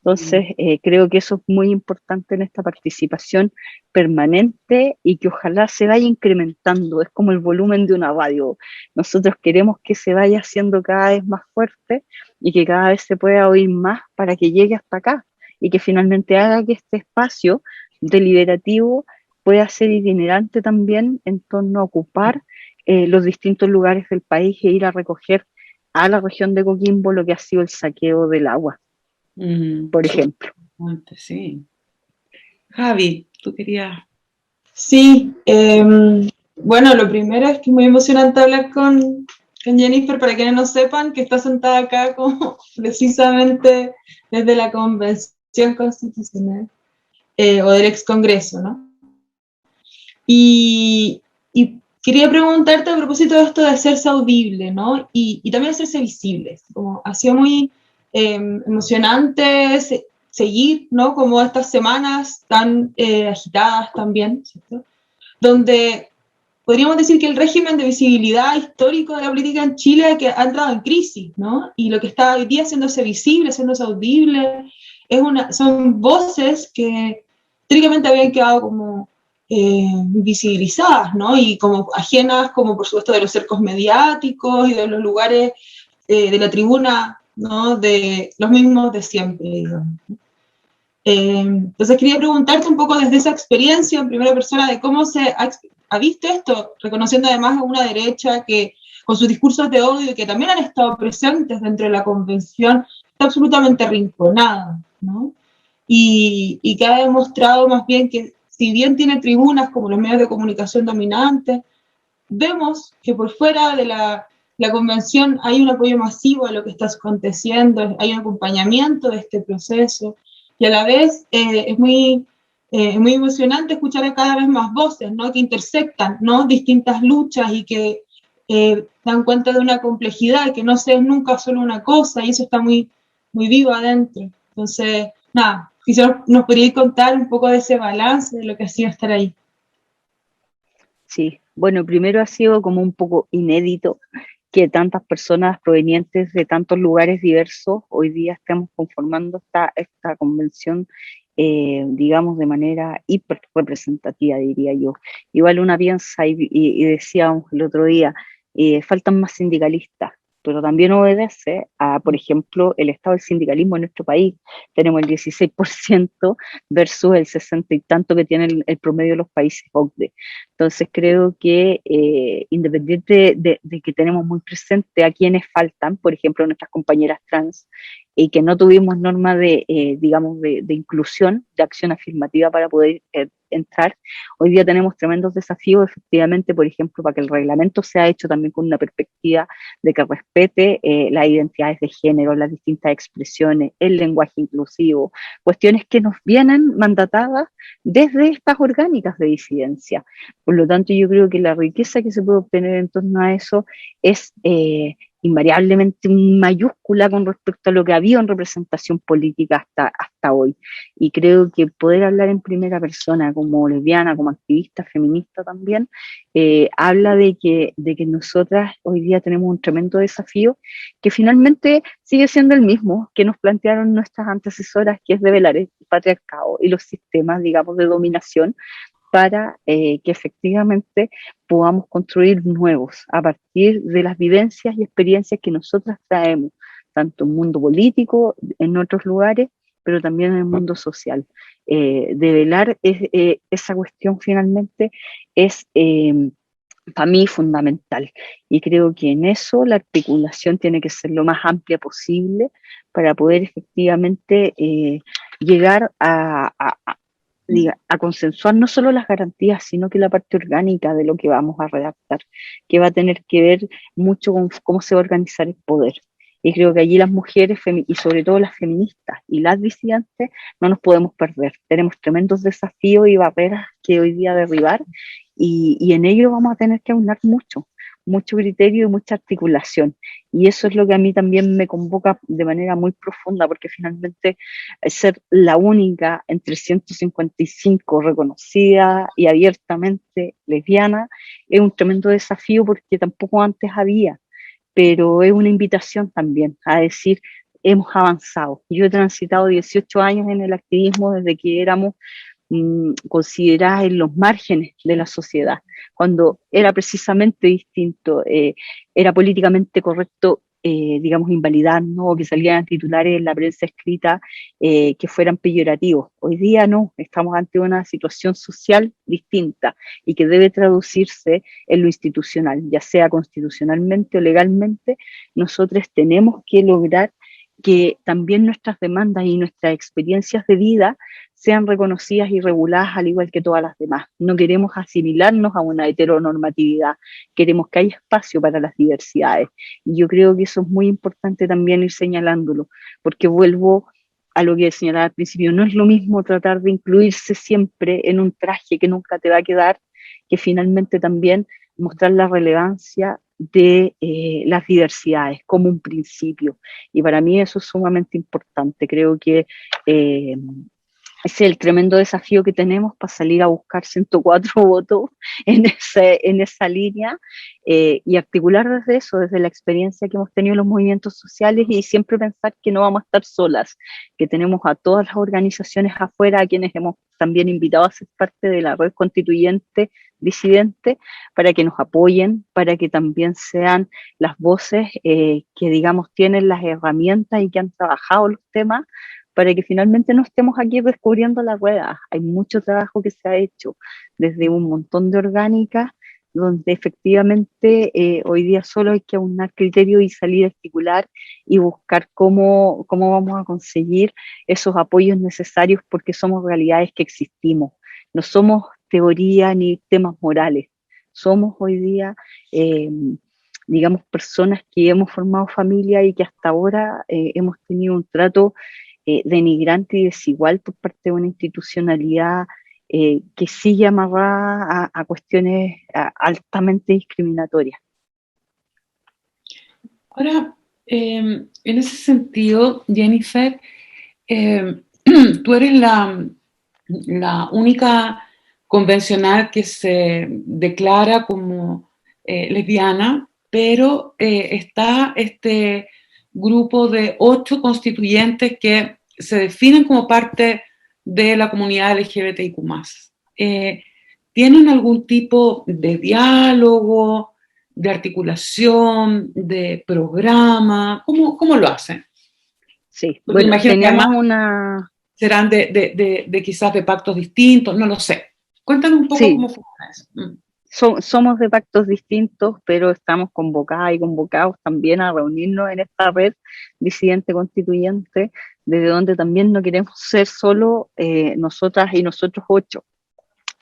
Entonces, creo que eso es muy importante en esta participación permanente y que ojalá se vaya incrementando. Es como el volumen de una radio. Nosotros queremos que se vaya haciendo cada vez más fuerte y que cada vez se pueda oír más para que llegue hasta acá y que finalmente haga que este espacio deliberativo pueda ser itinerante también en torno a ocupar los distintos lugares del país e ir a recoger a la región de Coquimbo lo que ha sido el saqueo del agua. Por ejemplo. Sí. Javi, tú querías... Sí, bueno, lo primero es que es muy emocionante hablar con Jennifer, para quienes no sepan, que está sentada acá como precisamente desde la Convención Constitucional o del ex Congreso, ¿no? Y quería preguntarte a propósito de esto de hacerse audible, ¿no? Y también hacerse visibles. Como ha sido muy emocionante seguir, ¿no? Como estas semanas tan agitadas también, ¿cierto? Donde podríamos decir que el régimen de visibilidad histórico de la política en Chile que ha entrado en crisis, ¿no? Y lo que está hoy día haciéndose visible, haciéndose audible, son voces que históricamente habían quedado como visibilizadas, ¿no? Y como ajenas, como por supuesto de los cercos mediáticos y de los lugares de la tribuna, ¿no? De los mismos de siempre, digamos. Entonces quería preguntarte un poco desde esa experiencia en primera persona de cómo se ha visto esto, reconociendo además a una derecha que con sus discursos de odio que también han estado presentes dentro de la convención, está absolutamente arrinconada, ¿no? Y que ha demostrado más bien que si bien tiene tribunas como los medios de comunicación dominantes, vemos que por fuera de la convención hay un apoyo masivo a lo que está aconteciendo, hay un acompañamiento de este proceso, y a la vez es muy emocionante escuchar a cada vez más voces, ¿no? Que intersectan, ¿no? Distintas luchas y que dan cuenta de una complejidad, que no es nunca solo una cosa, y eso está muy, muy vivo adentro. Entonces, nada, quizás nos podríais contar un poco de ese balance, de lo que ha sido estar ahí. Sí, bueno, primero ha sido como un poco inédito que tantas personas provenientes de tantos lugares diversos hoy día estemos conformando esta convención, digamos, de manera hiper representativa, diría yo. Igual una piensa y decíamos el otro día, faltan más sindicalistas, pero también obedece a, por ejemplo, el estado del sindicalismo en nuestro país. Tenemos el 16% versus el 60 y tanto que tiene el promedio de los países OCDE. Entonces creo que independiente de que tenemos muy presente a quienes faltan, por ejemplo, nuestras compañeras trans, y que no tuvimos norma digamos, de inclusión, de acción afirmativa para poder entrar. Hoy día tenemos tremendos desafíos, efectivamente, por ejemplo, para que el reglamento sea hecho también con una perspectiva de que respete las identidades de género, las distintas expresiones, el lenguaje inclusivo, cuestiones que nos vienen mandatadas desde estas orgánicas de disidencia. Por lo tanto, yo creo que la riqueza que se puede obtener en torno a eso es invariablemente mayúscula con respecto a lo que había en representación política hasta hoy. Y creo que poder hablar en primera persona como lesbiana, como activista, feminista también, habla de que nosotras hoy día tenemos un tremendo desafío que finalmente sigue siendo el mismo que nos plantearon nuestras antecesoras, que es develar el patriarcado y los sistemas, digamos, de dominación, para que efectivamente podamos construir nuevos a partir de las vivencias y experiencias que nosotras traemos, tanto en el mundo político, en otros lugares, pero también en el mundo social. Develar esa cuestión finalmente es para mí fundamental, y creo que en eso la articulación tiene que ser lo más amplia posible para poder efectivamente llegar a consensuar no solo las garantías, sino que la parte orgánica de lo que vamos a redactar, que va a tener que ver mucho con cómo se va a organizar el poder. Y creo que allí las mujeres, y sobre todo las feministas y las disidentes, no nos podemos perder. Tenemos tremendos desafíos y barreras que hoy día derribar, y en ello vamos a tener que aunar mucho criterio y mucha articulación. Y eso es lo que a mí también me convoca de manera muy profunda, porque finalmente ser la única entre 155 reconocida y abiertamente lesbiana es un tremendo desafío, porque tampoco antes había, pero es una invitación también a decir, hemos avanzado. Yo he transitado 18 años en el activismo desde que éramos consideradas en los márgenes de la sociedad, cuando era precisamente distinto, era políticamente correcto, digamos, invalidarnos, o que salían titulares en la prensa escrita que fueran peyorativos. Hoy día no, estamos ante una situación social distinta y que debe traducirse en lo institucional, ya sea constitucionalmente o legalmente. Nosotros tenemos que lograr que también nuestras demandas y nuestras experiencias de vida sean reconocidas y reguladas al igual que todas las demás. No queremos asimilarnos a una heteronormatividad, queremos que haya espacio para las diversidades. Y yo creo que eso es muy importante también ir señalándolo, porque vuelvo a lo que señalaba al principio, no es lo mismo tratar de incluirse siempre en un traje que nunca te va a quedar, que finalmente también mostrar la relevancia de las diversidades como un principio. Y para mí eso es sumamente importante. Creo que ese es el tremendo desafío que tenemos para salir a buscar 104 votos en esa línea, y articular desde eso, desde la experiencia que hemos tenido en los movimientos sociales, y siempre pensar que no vamos a estar solas, que tenemos a todas las organizaciones afuera, a quienes hemos también invitado a ser parte de la red constituyente disidente, para que nos apoyen, para que también sean las voces que, digamos, tienen las herramientas y que han trabajado los temas, para que finalmente no estemos aquí descubriendo la rueda. Hay mucho trabajo que se ha hecho desde un montón de orgánicas, donde efectivamente hoy día solo hay que aunar criterios y salir a articular y buscar cómo vamos a conseguir esos apoyos necesarios, porque somos realidades que existimos. No somos teoría ni temas morales. Somos hoy día, digamos, personas que hemos formado familia y que hasta ahora hemos tenido un trato denigrante y desigual por parte de una institucionalidad que sigue amarrada a cuestiones altamente discriminatorias. Ahora, en ese sentido, Jennifer, tú eres la única convencional que se declara como lesbiana, pero está este grupo de 8 constituyentes que se definen como parte de la comunidad LGBTIQ+. ¿Tienen algún tipo de diálogo, de articulación, de programa? ¿Cómo lo hacen? Sí, porque bueno, teníamos una... Serán de quizás de pactos distintos, no lo sé. Cuéntanos un poco cómo funciona eso. Somos de pactos distintos, pero estamos convocadas y convocados también a reunirnos en esta red disidente constituyente, desde donde también no queremos ser solo nosotras y nosotros 8.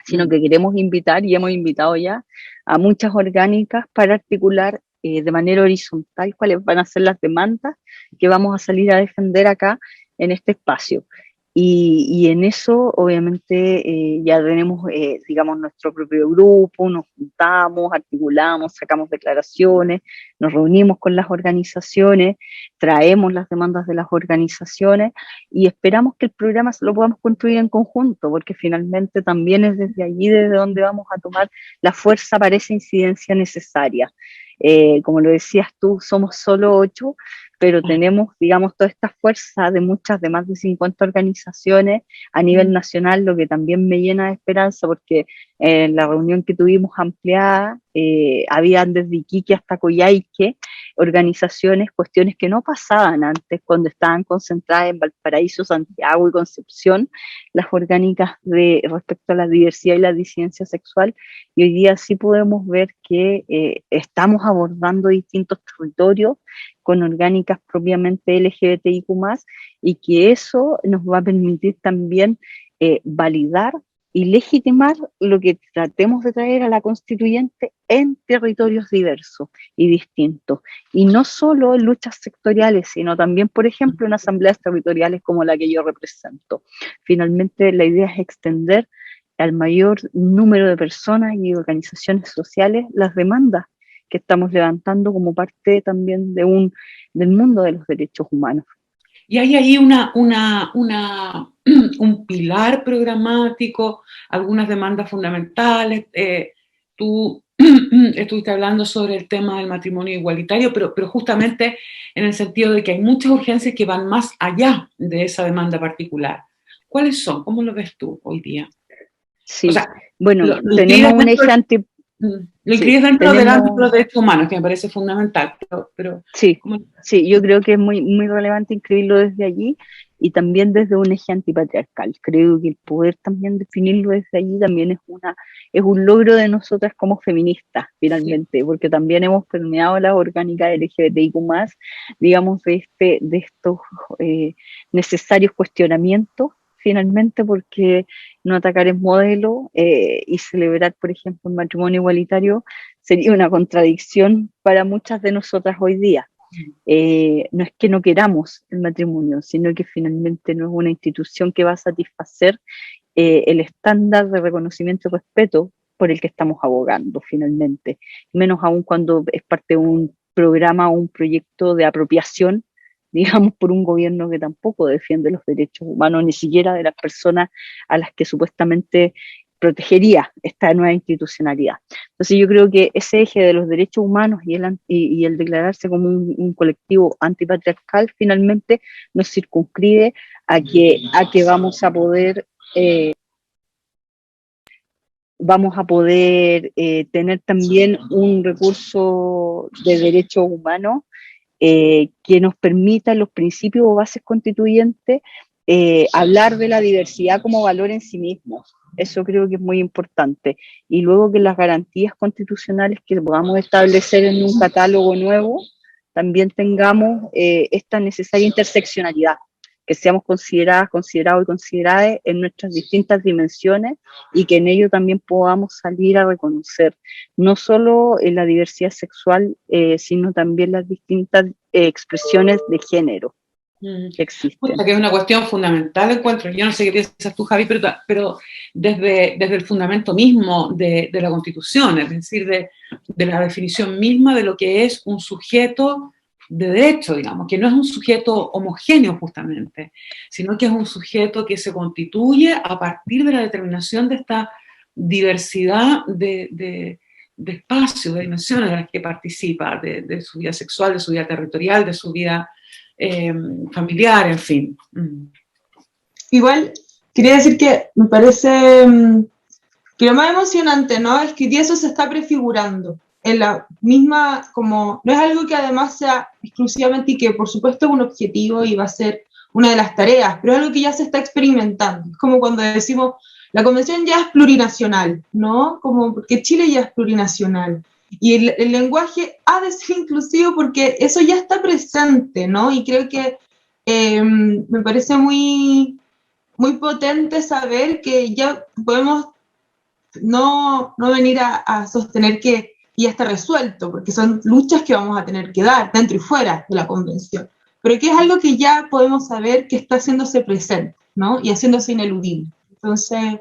sino que queremos invitar, y hemos invitado ya a muchas orgánicas para articular de manera horizontal cuáles van a ser las demandas que vamos a salir a defender acá en este espacio. Y en eso, obviamente, ya tenemos, digamos, nuestro propio grupo, nos juntamos, articulamos, sacamos declaraciones, nos reunimos con las organizaciones, traemos las demandas de las organizaciones y esperamos que el programa lo podamos construir en conjunto, porque finalmente también es desde allí desde donde vamos a tomar la fuerza para esa incidencia necesaria. Como lo decías tú, somos solo 8, pero tenemos, digamos, toda esta fuerza de más de 50 organizaciones a nivel nacional, lo que también me llena de esperanza, porque en la reunión que tuvimos ampliada, habían desde Iquique hasta Coyhaique organizaciones, cuestiones que no pasaban antes cuando estaban concentradas en Valparaíso, Santiago y Concepción, las orgánicas respecto a la diversidad y la disidencia sexual, y hoy día sí podemos ver que estamos abordando distintos territorios con orgánicas propiamente LGBTIQ+, y que eso nos va a permitir también validar y legitimar lo que tratemos de traer a la constituyente en territorios diversos y distintos. Y no solo en luchas sectoriales, sino también, por ejemplo, en asambleas territoriales como la que yo represento. Finalmente, la idea es extender al mayor número de personas y organizaciones sociales las demandas que estamos levantando como parte también del mundo de los derechos humanos. Y hay ahí un pilar programático, algunas demandas fundamentales. Tú estuviste hablando sobre el tema del matrimonio igualitario, pero justamente en el sentido de que hay muchas urgencias que van más allá de esa demanda particular. ¿Cuáles son? ¿Cómo lo ves tú hoy día? Sí, o sea, bueno, tenemos un eje anti... Lo incluyes dentro del ámbito de derechos humanos, que me parece fundamental. Pero sí, yo creo que es muy, muy relevante inscribirlo desde allí y también desde un eje antipatriarcal. Creo que el poder también definirlo desde allí también es un logro de nosotras como feministas, finalmente, sí, porque también hemos permeado las orgánicas LGBTIQ+, digamos, de estos necesarios cuestionamientos, finalmente, porque no atacar el modelo y celebrar, por ejemplo, el matrimonio igualitario sería una contradicción para muchas de nosotras hoy día. No es que no queramos el matrimonio, sino que finalmente no es una institución que va a satisfacer el estándar de reconocimiento y respeto por el que estamos abogando finalmente, menos aún cuando es parte de un programa o un proyecto de apropiación, digamos, por un gobierno que tampoco defiende los derechos humanos, ni siquiera de las personas a las que supuestamente protegería esta nueva institucionalidad. Entonces yo creo que ese eje de los derechos humanos y el declararse como un colectivo antipatriarcal finalmente nos circunscribe a que vamos a poder tener también un recurso de derechos humanos que nos permita los principios o bases constituyentes hablar de la diversidad como valor en sí mismo. Eso creo que es muy importante. Y luego que las garantías constitucionales que podamos establecer en un catálogo nuevo también tengamos esta necesaria interseccionalidad, que seamos considerados y consideradas en nuestras distintas dimensiones y que en ello también podamos salir a reconocer no solo la diversidad sexual, sino también las distintas expresiones de género que existen. Que es una cuestión fundamental, encuentro. Yo no sé qué piensas tú, Javi, pero desde el fundamento mismo de la Constitución, es decir, de la definición misma de lo que es un sujeto de derecho, digamos, que no es un sujeto homogéneo justamente, sino que es un sujeto que se constituye a partir de la determinación de esta diversidad de espacios, de dimensiones de las que participa, de su vida sexual, de su vida territorial, de su vida familiar, en fin. Igual, quería decir que me parece que lo más emocionante, ¿no? Es que eso se está prefigurando en la misma, como, no es algo que además sea exclusivamente y que por supuesto es un objetivo y va a ser una de las tareas, pero es algo que ya se está experimentando. Es como cuando decimos, la convención ya es plurinacional, ¿no? Como porque Chile ya es plurinacional. Y el lenguaje ha de ser inclusivo porque eso ya está presente, ¿no? Y creo que me parece muy, muy potente saber que ya podemos no venir a sostener que ya está resuelto, porque son luchas que vamos a tener que dar dentro y fuera de la convención, pero que es algo que ya podemos saber que está haciéndose presente, ¿no? Y haciéndose ineludible. Entonces,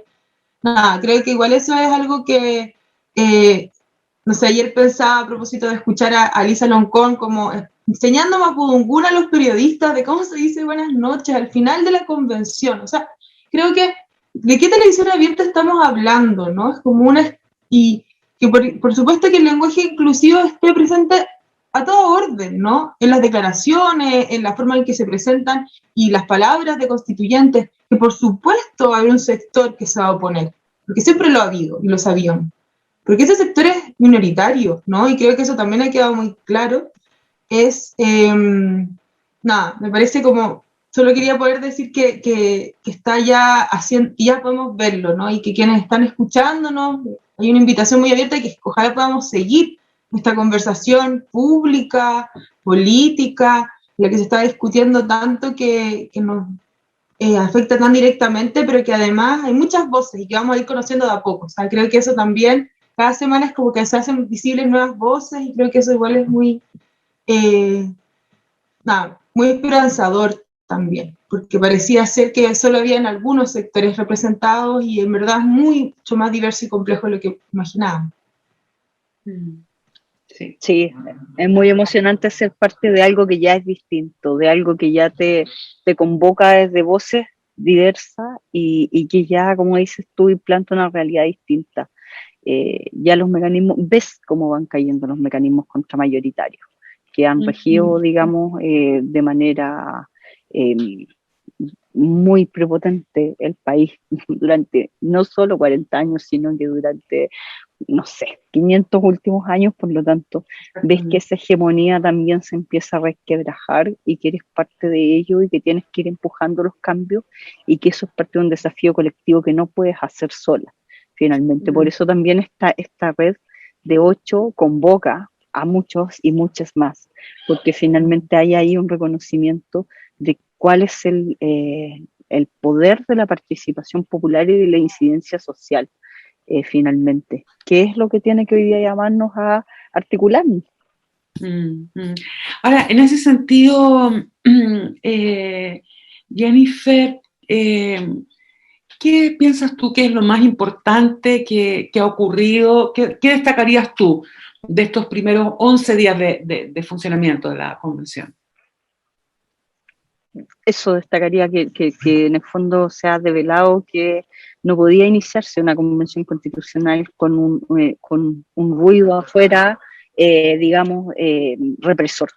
nada, creo que igual eso es algo que, no sé, ayer pensaba a propósito de escuchar a Lisa Loncón como enseñando mapudungún a los periodistas de cómo se dice buenas noches al final de la convención. O sea, creo que de qué televisión abierta estamos hablando, ¿no? Es como una... Y que por supuesto que el lenguaje inclusivo esté presente a toda orden, ¿no? En las declaraciones, en la forma en que se presentan y las palabras de constituyentes, que por supuesto va a haber un sector que se va a oponer, porque siempre lo ha habido y lo sabían. Porque ese sector es minoritario, ¿no? Y creo que eso también ha quedado muy claro. Es, nada, me parece como, solo quería poder decir que está ya haciendo, y ya podemos verlo, ¿no? Y que quienes están escuchándonos, hay una invitación muy abierta y que ojalá podamos seguir esta conversación pública, política, la que se está discutiendo tanto que nos afecta tan directamente, pero que además hay muchas voces y que vamos a ir conociendo de a poco. O sea, creo que eso también, cada semana es como que se hacen visibles nuevas voces y creo que eso igual es muy, muy esperanzador también, porque parecía ser que solo habían algunos sectores representados y en verdad es mucho más diverso y complejo de lo que imaginábamos. Sí. Sí, es muy emocionante ser parte de algo que ya es distinto, de algo que ya te convoca desde voces diversas y que ya, como dices tú, implanta una realidad distinta. Ya los mecanismos, ves cómo van cayendo los mecanismos contramayoritarios, que han regido, digamos, de manera muy prepotente el país durante no solo 40 años, sino que durante, no sé, 500 últimos años. Por lo tanto, ves que esa hegemonía también se empieza a resquebrajar y que eres parte de ello y que tienes que ir empujando los cambios y que eso es parte de un desafío colectivo que no puedes hacer sola, finalmente. Por eso también esta red de 8 convoca a muchos y muchas más, porque finalmente hay ahí un reconocimiento de cuál es el poder de la participación popular y de la incidencia social, finalmente, que es lo que tiene que hoy día llamarnos a articularnos. Ahora, en ese sentido, Jennifer, ¿qué piensas tú que es lo más importante que ha ocurrido? ¿Qué destacarías tú de estos primeros 11 días de funcionamiento de la convención? Eso destacaría que en el fondo se ha develado que no podía iniciarse una convención constitucional con un ruido afuera, digamos, represor,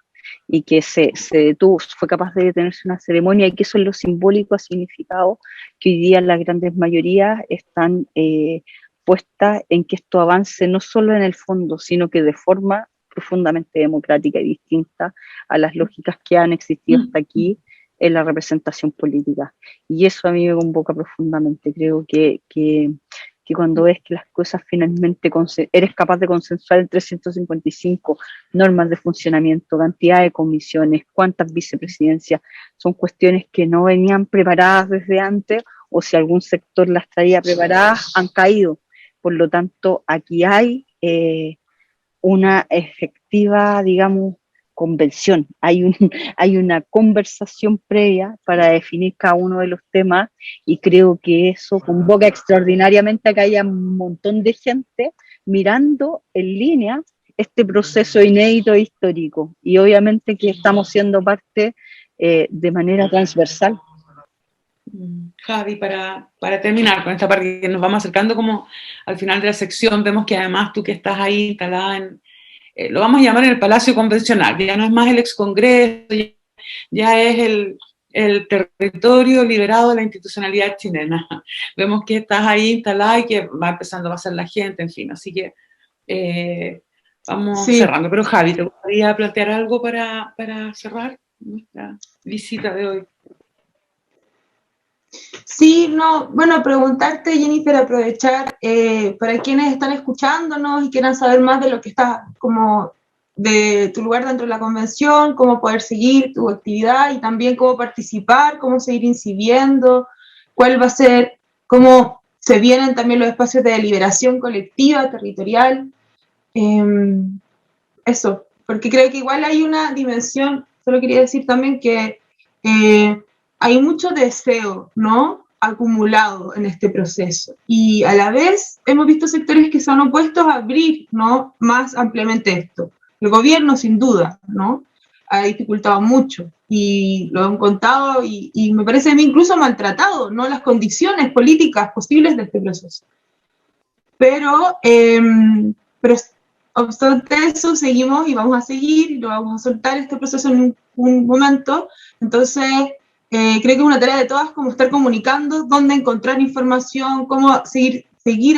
y que se detuvo, fue capaz de detenerse una ceremonia, y que eso es lo simbólico, ha significado que hoy día las grandes mayorías están puestas en que esto avance no solo en el fondo, sino que de forma profundamente democrática y distinta a las lógicas que han existido hasta aquí en la representación política. Y eso a mí me convoca profundamente. Creo que cuando ves que las cosas finalmente eres capaz de consensuar en 355 normas de funcionamiento, cantidad de comisiones, cuántas vicepresidencias, son cuestiones que no venían preparadas desde antes, o si algún sector las traía preparadas, han caído. Por lo tanto, aquí hay una efectiva, digamos, convención, hay una conversación previa para definir cada uno de los temas, y creo que eso convoca extraordinariamente a que haya un montón de gente mirando en línea este proceso inédito e histórico, y obviamente que estamos siendo parte de manera transversal. Javi, para terminar con esta parte que nos vamos acercando como al final de la sección, vemos que además tú que estás ahí instalada en, lo vamos a llamar en el Palacio Convencional, ya no es más el excongreso, ya es el territorio liberado de la institucionalidad chilena. Vemos que estás ahí instalada y que va empezando a pasar la gente, en fin, así que vamos cerrando. Pero Javi, ¿te gustaría plantear algo para cerrar nuestra visita de hoy? Sí, no, bueno, preguntarte, Jennifer, aprovechar para quienes están escuchándonos y quieran saber más de lo que está como de tu lugar dentro de la convención, cómo poder seguir tu actividad y también cómo participar, cómo seguir incidiendo, cuál va a ser, cómo se vienen también los espacios de deliberación colectiva, territorial. Eso, porque creo que igual hay una dimensión, solo quería decir también que hay mucho deseo, ¿no?, acumulado en este proceso, y a la vez hemos visto sectores que se han opuesto a abrir, ¿no?, más ampliamente esto. El gobierno, sin duda, ¿no?, ha dificultado mucho, y lo han contado, y me parece a mí incluso maltratado, ¿no?, las condiciones políticas posibles de este proceso. Pero obstante eso, seguimos y vamos a seguir, y lo vamos a soltar este proceso en un momento. Entonces, creo que es una tarea de todas como estar comunicando, dónde encontrar información, cómo seguir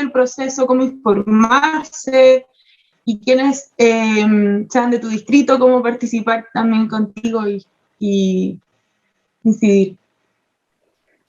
el proceso, cómo informarse, y quienes sean de tu distrito, cómo participar también contigo y incidir.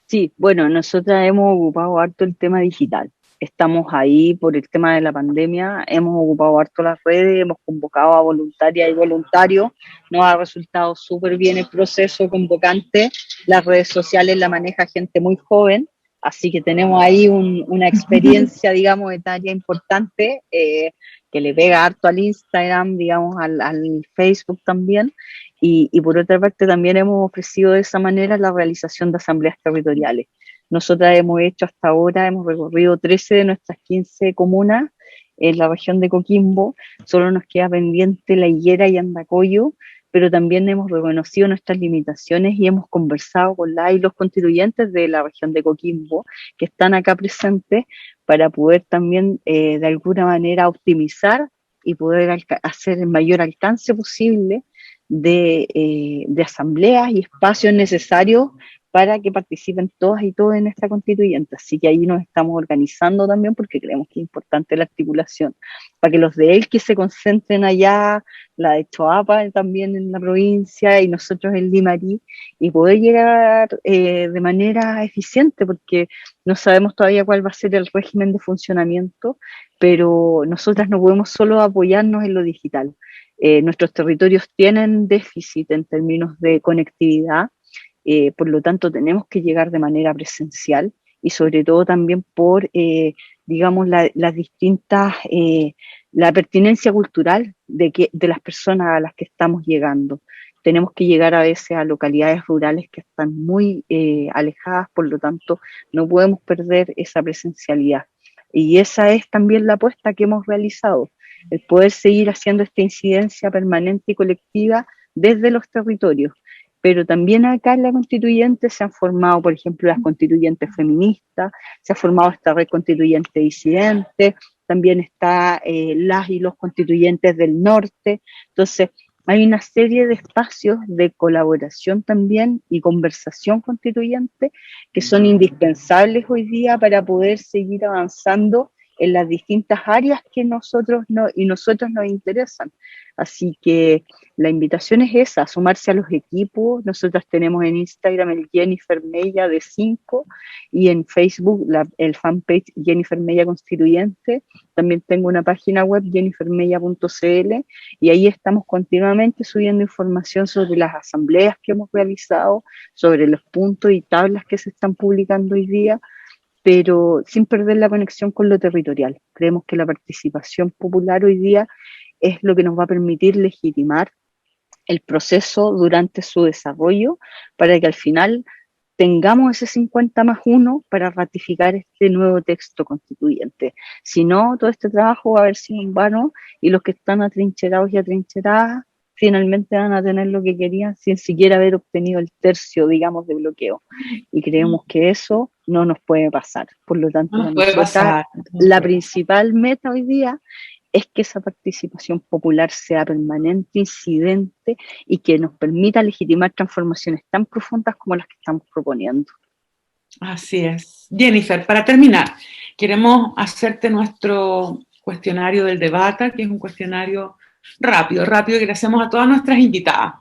Sí, bueno, nosotras hemos ocupado harto el tema digital. Estamos ahí por el tema de la pandemia, hemos ocupado harto las redes, hemos convocado a voluntarias y voluntarios, nos ha resultado súper bien el proceso convocante, las redes sociales la maneja gente muy joven, así que tenemos ahí una experiencia, digamos, etaria importante, que le pega harto al Instagram, digamos, al Facebook también, y por otra parte también hemos ofrecido de esa manera la realización de asambleas territoriales. Nosotras hemos hecho hasta ahora, hemos recorrido 13 de nuestras 15 comunas en la región de Coquimbo, solo nos queda pendiente La Higuera y Andacollo, pero también hemos reconocido nuestras limitaciones y hemos conversado con las y los constituyentes de la región de Coquimbo que están acá presentes para poder también de alguna manera optimizar y poder hacer el mayor alcance posible de asambleas y espacios necesarios para que participen todas y todos en esta constituyente. Así que ahí nos estamos organizando también porque creemos que es importante la articulación, para que los de Elqui se concentren allá, la de Choapa también en la provincia y nosotros en Limarí, y poder llegar de manera eficiente, porque no sabemos todavía cuál va a ser el régimen de funcionamiento, pero nosotras no podemos solo apoyarnos en lo digital. Nuestros territorios tienen déficit en términos de conectividad, por lo tanto tenemos que llegar de manera presencial y sobre todo también por, digamos, las distintas, la pertinencia cultural de las personas a las que estamos llegando. Tenemos que llegar a veces a localidades rurales que están muy alejadas, por lo tanto no podemos perder esa presencialidad. Y esa es también la apuesta que hemos realizado, el poder seguir haciendo esta incidencia permanente y colectiva desde los territorios. Pero también acá en la constituyente se han formado, por ejemplo, las constituyentes feministas, se ha formado esta red constituyente disidente, también está las y los constituyentes del norte. Entonces, hay una serie de espacios de colaboración también y conversación constituyente que son indispensables hoy día para poder seguir avanzando en las distintas áreas que nosotros nos interesan. Así que la invitación es esa, sumarse a los equipos. Nosotras tenemos en Instagram el Jennifer Mella de 5 y en Facebook el fanpage Jennifer Mella Constituyente. También tengo una página web jennifermella.cl y ahí estamos continuamente subiendo información sobre las asambleas que hemos realizado, sobre los puntos y tablas que se están publicando hoy día, pero sin perder la conexión con lo territorial. Creemos que la participación popular hoy día es lo que nos va a permitir legitimar el proceso durante su desarrollo para que al final tengamos ese 50+1 para ratificar este nuevo texto constituyente. Si no, todo este trabajo va a haber sido en vano y los que están atrincherados y atrincheradas finalmente van a tener lo que querían sin siquiera haber obtenido el tercio, digamos, de bloqueo. Y creemos que eso no nos puede pasar. Por lo tanto, no puede pasar. La principal meta hoy día es que esa participación popular sea permanente, incidente y que nos permita legitimar transformaciones tan profundas como las que estamos proponiendo. Así es. Jennifer, para terminar, queremos hacerte nuestro cuestionario del debate, que es un cuestionario rápido, que le hacemos a todas nuestras invitadas.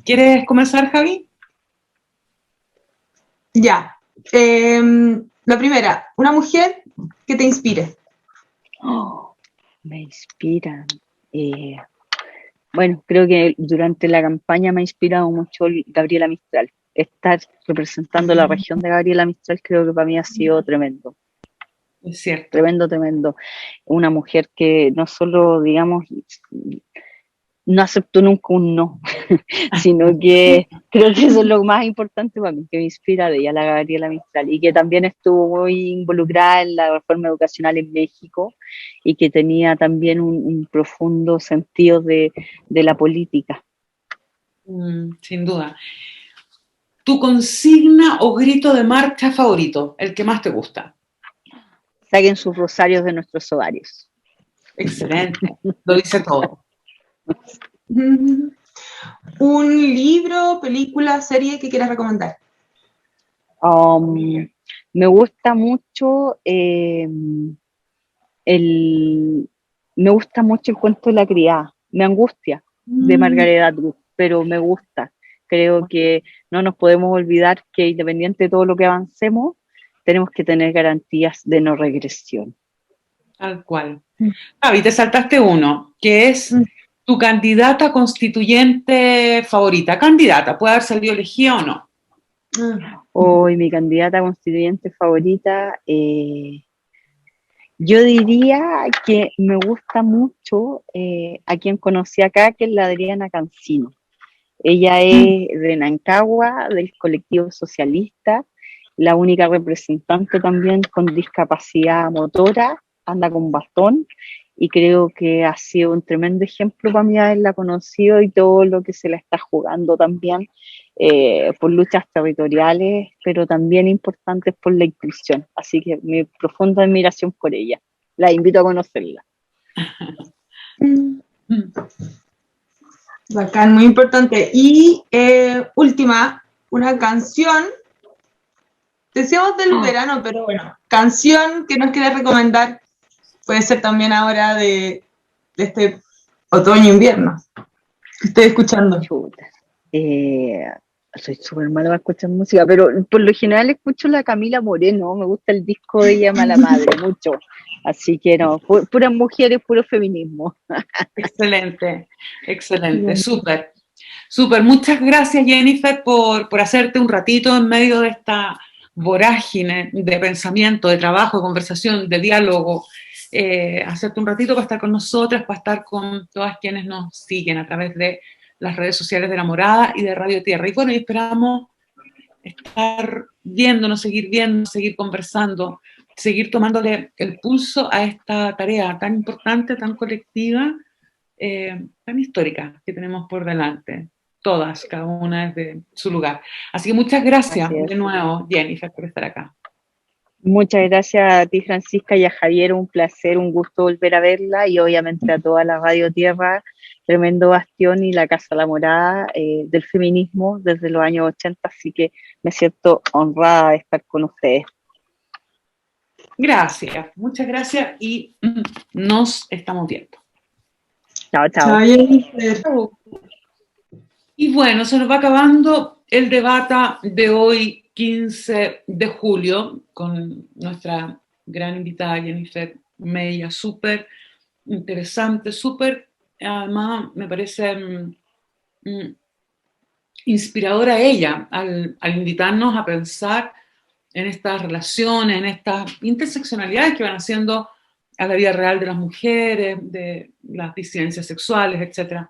¿Quieres comenzar, Javi? Ya. La primera, una mujer que te inspire. Me inspiran. Bueno, creo que durante la campaña me ha inspirado mucho Gabriela Mistral. Estar representando la región de Gabriela Mistral creo que para mí ha sido tremendo. Es cierto. Tremendo, tremendo. Una mujer que no solo, digamos, no aceptó nunca un no, sino que creo que eso es lo más importante para mí, que me inspira de ella, la Gabriela Mistral, y que también estuvo muy involucrada en la reforma educacional en México y que tenía también un profundo sentido de la política. Sin duda. ¿Tu consigna o grito de marcha favorito, el que más te gusta? Saquen sus rosarios de nuestros ovarios. Excelente, lo dice todo. Un libro, película, serie que quieras recomendar. Me gusta mucho me gusta mucho el cuento de la criada. Me angustia, de Margaret Atwood, pero me gusta. Creo que no nos podemos olvidar que independiente de todo lo que avancemos, tenemos que tener garantías de no regresión. Tal cual. Javi, te saltaste uno, que es tu candidata constituyente favorita. Candidata, puede haber salido elegida o no. Hoy mi candidata constituyente favorita, yo diría que me gusta mucho a quien conocí acá, que es la Adriana Cancino. Ella es de Nancagua, del colectivo socialista, la única representante también con discapacidad motora, anda con bastón, y creo que ha sido un tremendo ejemplo para mí haberla conocido y todo lo que se la está jugando también por luchas territoriales, pero también importantes por la inclusión. Así que mi profunda admiración por ella. La invito a conocerla. Bacán, muy importante. Y última, una canción. Decíamos del verano, pero bueno, canción que nos quieras recomendar. Puede ser también ahora de este otoño-invierno que estoy escuchando. Soy súper mala para escuchar música, pero por lo general escucho la Camila Moreno, me gusta el disco de ella, Mala Madre, mucho. Así que no, puras mujeres, puro feminismo. Excelente, excelente, súper. Súper, muchas gracias Jennifer por hacerte un ratito en medio de esta vorágine de pensamiento, de trabajo, de conversación, de diálogo, hacerte un ratito para estar con nosotras, para estar con todas quienes nos siguen a través de las redes sociales de La Morada y de Radio Tierra. Y bueno, y esperamos estar viéndonos, seguir conversando, seguir tomándole el pulso a esta tarea tan importante, tan colectiva, tan histórica que tenemos por delante. Todas, cada una desde su lugar. Así que muchas gracias de nuevo, Jennifer, por estar acá. Muchas gracias a ti, Francisca, y a Javier, un placer, un gusto volver a verla, y obviamente a toda la Radio Tierra, tremendo bastión y la Casa La Morada del feminismo desde los años 80, así que me siento honrada de estar con ustedes. Gracias, muchas gracias y nos estamos viendo. Chao, chao. Chao. Y bueno, se nos va acabando el debate de hoy, 15 de julio, con nuestra gran invitada Jennifer Mella, súper interesante, súper, además me parece inspiradora ella al invitarnos a pensar en estas relaciones, en estas interseccionalidades que van haciendo a la vida real de las mujeres, de las disidencias sexuales, etc.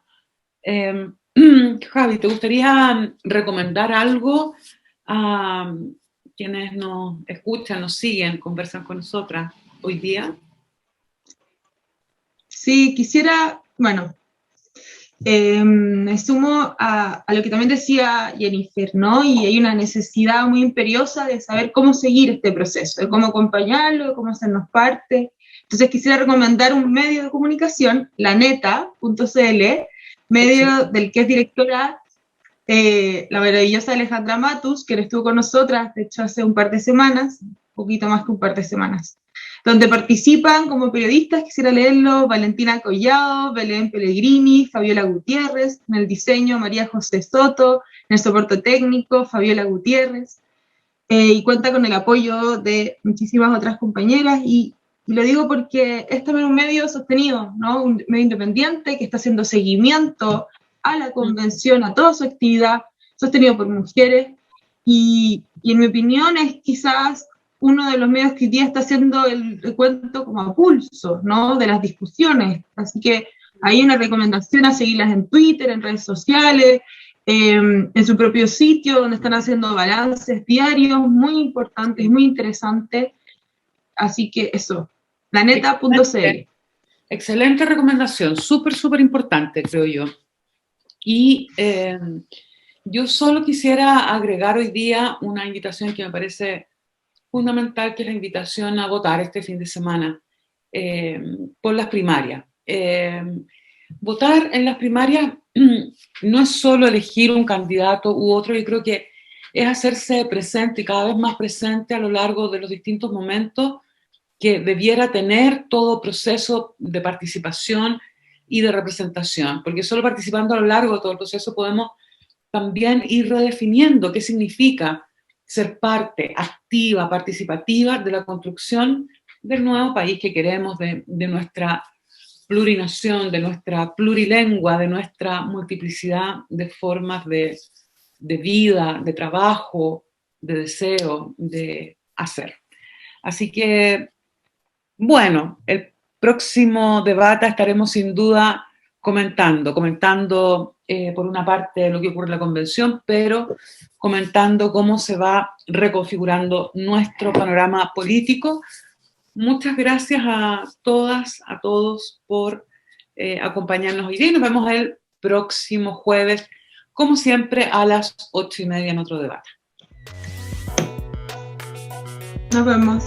Javi, ¿te gustaría recomendar algo a quienes nos escuchan, nos siguen, conversan con nosotras hoy día? Sí, quisiera, bueno, me sumo a lo que también decía Jennifer, ¿no? Y hay una necesidad muy imperiosa de saber cómo seguir este proceso, de cómo acompañarlo, de cómo hacernos parte. Entonces quisiera recomendar un medio de comunicación, laneta.cl, medio del que es directora la maravillosa Alejandra Matus, que estuvo con nosotras, de hecho hace un par de semanas, un poquito más que un par de semanas, donde participan como periodistas, quisiera leerlo, Valentina Collado, Belén Pellegrini, Fabiola Gutiérrez, en el diseño María José Soto, en el soporte técnico Fabiola Gutiérrez, y cuenta con el apoyo de muchísimas otras compañeras, y lo digo porque es también un medio sostenido, ¿no? Un medio independiente que está haciendo seguimiento a la convención, a toda su actividad, sostenido por mujeres, y en mi opinión es quizás uno de los medios que hoy día está haciendo el recuento como a pulso, ¿no? De las discusiones. Así que hay una recomendación a seguirlas en Twitter, en redes sociales, en su propio sitio, donde están haciendo balances diarios muy importantes, muy interesantes. Así que eso, planeta.cl. Excelente recomendación, súper, súper importante, creo yo. Y yo solo quisiera agregar hoy día una invitación que me parece fundamental, que es la invitación a votar este fin de semana por las primarias. Votar en las primarias no es solo elegir un candidato u otro, yo creo que es hacerse presente y cada vez más presente a lo largo de los distintos momentos que debiera tener todo proceso de participación y de representación, porque solo participando a lo largo de todo el proceso podemos también ir redefiniendo qué significa ser parte activa, participativa de la construcción del nuevo país que queremos, de nuestra plurinación, de nuestra plurilengua, de nuestra multiplicidad de formas de vida, de trabajo, de deseo, de hacer. Así que, bueno, el próximo debate estaremos sin duda comentando por una parte lo que ocurre en la convención, pero comentando cómo se va reconfigurando nuestro panorama político. Muchas gracias a todas, a todos por acompañarnos hoy día y nos vemos el próximo jueves, como siempre, a las 8:30 en otro debate. Nos vemos.